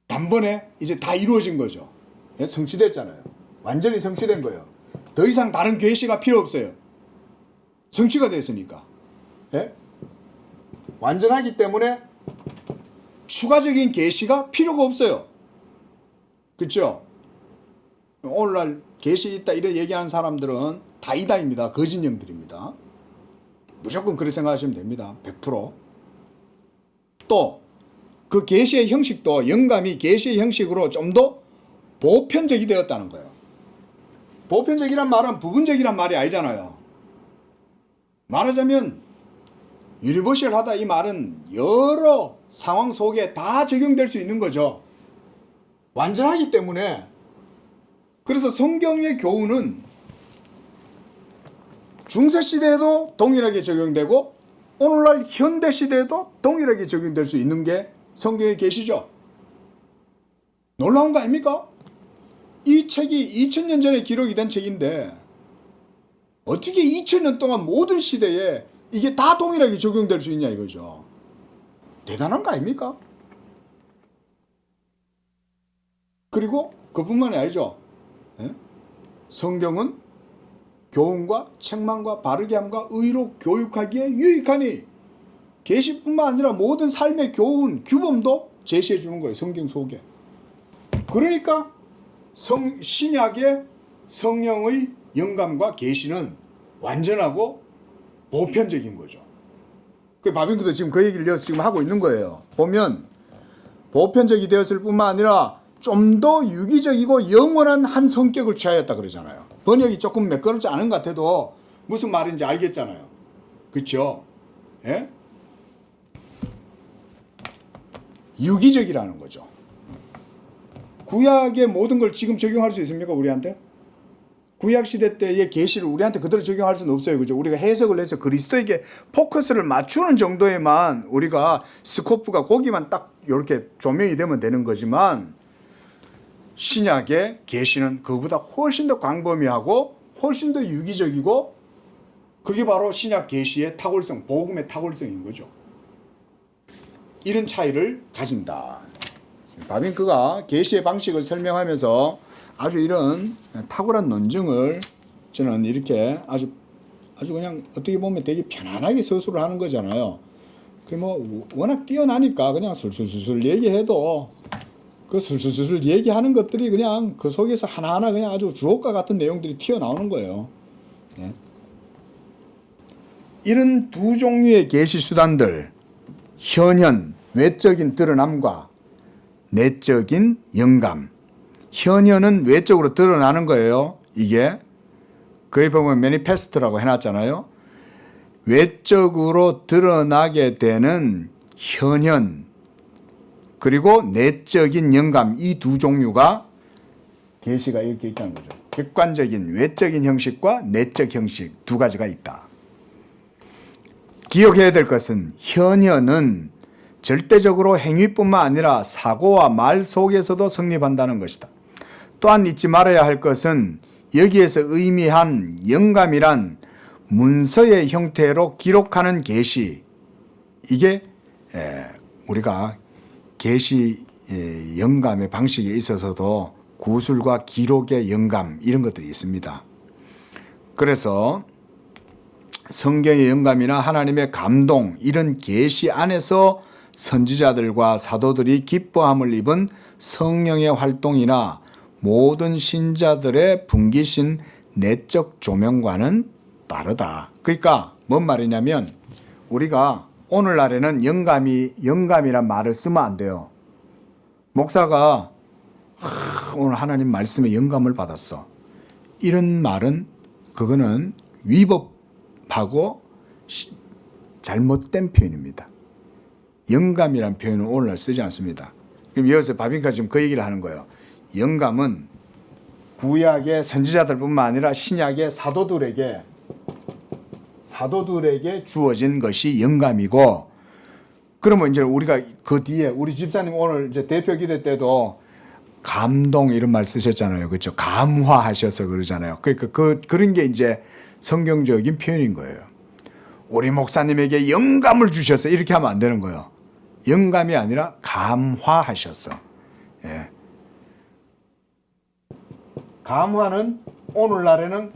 단번에 이제 다 이루어진 거죠. 예? 성취됐잖아요. 완전히 성취된 거예요. 더 이상 다른 계시가 필요 없어요. 성취가 됐으니까. 예? 완전하기 때문에 추가적인 계시가 필요가 없어요. 그렇죠? 오늘날 계시 있다 이런 얘기하는 사람들은 다 이다입니다. 거짓령들입니다. 무조건 그렇게 생각하시면 됩니다. 100%. 또 그 계시의 형식도 영감이 계시의 형식으로 좀 더 보편적이 되었다는 거예요. 보편적이란 말은 부분적이란 말이 아니잖아요. 말하자면 유니버셜하다 이 말은 여러 상황 속에 다 적용될 수 있는 거죠. 완전하기 때문에. 그래서 성경의 교훈은 중세시대에도 동일하게 적용되고 오늘날 현대시대에도 동일하게 적용될 수 있는 게 성경의 계시죠. 놀라운 거 아닙니까? 이 책이 2000년 전에 기록이 된 책인데 어떻게 2000년 동안 모든 시대에 이게 다 동일하게 적용될 수 있냐 이거죠. 대단한 거 아닙니까? 그리고 그뿐만이 아니죠. 예? 성경은 교훈과 책망과 바르게 함과 의로 교육하기에 유익하니 계시뿐만 아니라 모든 삶의 교훈, 규범도 제시해 주는 거예요. 성경 속에. 그러니까 신약의 성령의 영감과 계시는 완전하고 보편적인 거죠. 그 바빙크도 지금 그 얘기를 지금 하고 있는 거예요. 보면 보편적이 되었을 뿐만 아니라 좀 더 유기적이고 영원한 한 성격을 취하였다 그러잖아요. 번역이 조금 매끄럽지 않은 것 같아도 무슨 말인지 알겠잖아요. 그렇죠? 예? 유기적이라는 거죠. 구약의 모든 걸 지금 적용할 수 있습니까? 우리한테? 구약 시대 때의 계시를 우리한테 그대로 적용할 수는 없어요. 그죠? 우리가 해석을 해서 그리스도에게 포커스를 맞추는 정도에만 우리가 스코프가 거기만 딱 이렇게 조명이 되면 되는 거지만 신약의 계시는 그보다 훨씬 더 광범위하고 훨씬 더 유기적이고 그게 바로 신약 계시의 탁월성, 복음의 탁월성인 거죠. 이런 차이를 가진다. 바빙크가 계시의 방식을 설명하면서 아주 이런 탁월한 논증을 저는 이렇게 아주 그냥 어떻게 보면 되게 편안하게 서술을 하는 거잖아요. 그 뭐 워낙 뛰어나니까 그냥 술술술 얘기해도 그 술술술 얘기하는 것들이 그냥 그 속에서 하나하나 그냥 아주 주옥과 같은 내용들이 튀어나오는 거예요. 네. 이런 두 종류의 계시 수단들, 현현, 외적인 드러남과 내적인 영감. 현현은 외적으로 드러나는 거예요. 이게 거기 보면 매니페스트라고 해놨잖아요. 외적으로 드러나게 되는 현현 그리고 내적인 영감 이 두 종류가 계시가 이렇게 있다는 거죠. 객관적인 외적인 형식과 내적 형식 두 가지가 있다. 기억해야 될 것은 현현은 절대적으로 행위뿐만 아니라 사고와 말 속에서도 성립한다는 것이다. 또한 잊지 말아야 할 것은 여기에서 의미한 영감이란 문서의 형태로 기록하는 계시 이게 우리가 계시 영감의 방식에 있어서도 구술과 기록의 영감 이런 것들이 있습니다. 그래서 성경의 영감이나 하나님의 감동 이런 계시 안에서 선지자들과 사도들이 기뻐함을 입은 성령의 활동이나 모든 신자들의 분기신 내적 조명과는 다르다. 그러니까 뭔 말이냐면 우리가 오늘날에는 영감이란 말을 쓰면 안 돼요. 목사가 오늘 하나님 말씀에 영감을 받았어. 이런 말은 그거는 위법하고 잘못된 표현입니다. 영감이란 표현은 오늘날 쓰지 않습니다. 그럼 여기서 바빙크가 지금 그 얘기를 하는 거예요. 영감은 구약의 선지자들뿐만 아니라 신약의 사도들에게 주어진 것이 영감이고, 그러면 이제 우리가 그 뒤에 우리 집사님 오늘 이제 대표 기도 때도 감동 이런 말 쓰셨잖아요. 그렇죠? 감화하셔서 그러잖아요. 그러니까 그런 게 이제 성경적인 표현인 거예요. 우리 목사님에게 영감을 주셔서 이렇게 하면 안 되는 거예요. 영감이 아니라 감화하셨어. 예. 감화는 오늘날에는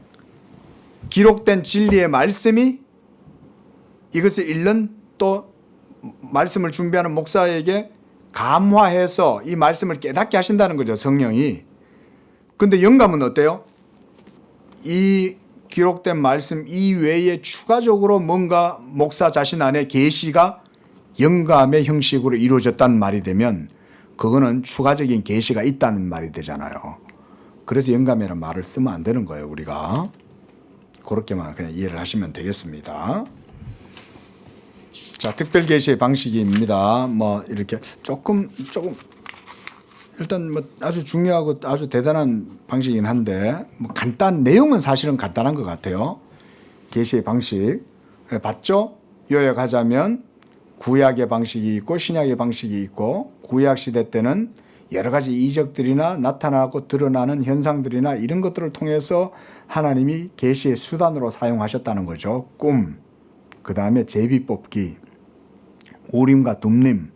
기록된 진리의 말씀이 이것을 읽는 또 말씀을 준비하는 목사에게 감화해서 이 말씀을 깨닫게 하신다는 거죠, 성령이. 근데 영감은 어때요? 이 기록된 말씀 이외에 추가적으로 뭔가 목사 자신 안에 계시가 영감의 형식으로 이루어졌다는 말이 되면 그거는 추가적인 계시가 있다는 말이 되잖아요. 그래서 영감이라는 말을 쓰면 안 되는 거예요, 우리가. 그렇게만 그냥 이해를 하시면 되겠습니다. 자, 특별 계시의 방식입니다. 뭐 이렇게 조금 일단 뭐 아주 중요하고 아주 대단한 방식이긴 한데 뭐 내용은 사실은 간단한 것 같아요. 계시의 방식 봤죠? 요약하자면 구약의 방식이 있고 신약의 방식이 있고, 구약 시대 때는 여러 가지 이적들이나 나타나고 드러나는 현상들이나 이런 것들을 통해서 하나님이 계시의 수단으로 사용하셨다는 거죠. 꿈, 그 다음에 제비 뽑기, 우림과 둠림,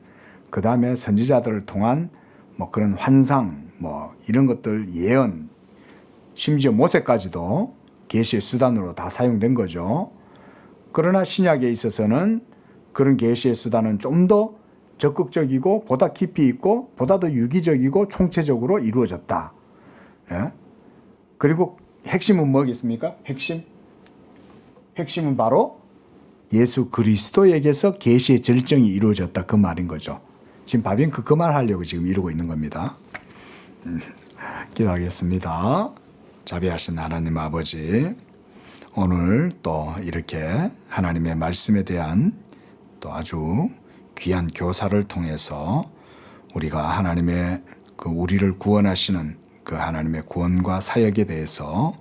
그 다음에 선지자들을 통한 뭐 그런 환상, 뭐 이런 것들, 예언, 심지어 모세까지도 계시의 수단으로 다 사용된 거죠. 그러나 신약에 있어서는 그런 계시의 수단은 좀 더 적극적이고 보다 깊이 있고 보다 더 유기적이고 총체적으로 이루어졌다. 예? 그리고 핵심은 뭐겠습니까? 핵심은 바로 예수 그리스도에게서 계시의 절정이 이루어졌다, 그 말인 거죠. 지금 바빙크 그 말 하려고 지금 이러고 있는 겁니다. 기도하겠습니다. 자비하신 하나님 아버지, 오늘 또 이렇게 하나님의 말씀에 대한 또 아주 귀한 교사를 통해서 우리가 하나님의 그 우리를 구원하시는 그 하나님의 구원과 사역에 대해서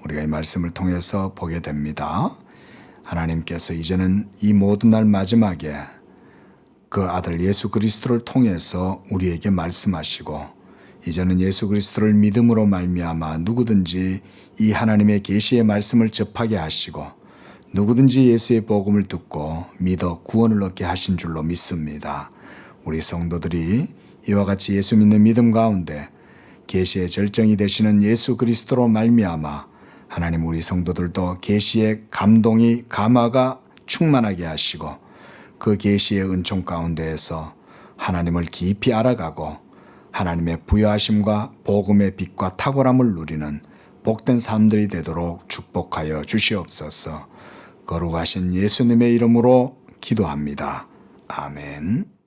우리가 이 말씀을 통해서 보게 됩니다. 하나님께서 이제는 이 모든 날 마지막에 그 아들 예수 그리스도를 통해서 우리에게 말씀하시고, 이제는 예수 그리스도를 믿음으로 말미암아 누구든지 이 하나님의 계시의 말씀을 접하게 하시고 누구든지 예수의 복음을 듣고 믿어 구원을 얻게 하신 줄로 믿습니다. 우리 성도들이 이와 같이 예수 믿는 믿음 가운데 계시의 절정이 되시는 예수 그리스도로 말미암아 하나님 우리 성도들도 계시의 감화가 충만하게 하시고 그 계시의 은총 가운데에서 하나님을 깊이 알아가고 하나님의 부여하심과 복음의 빛과 탁월함을 누리는 복된 삶들이 되도록 축복하여 주시옵소서. 거룩하신 예수님의 이름으로 기도합니다. 아멘.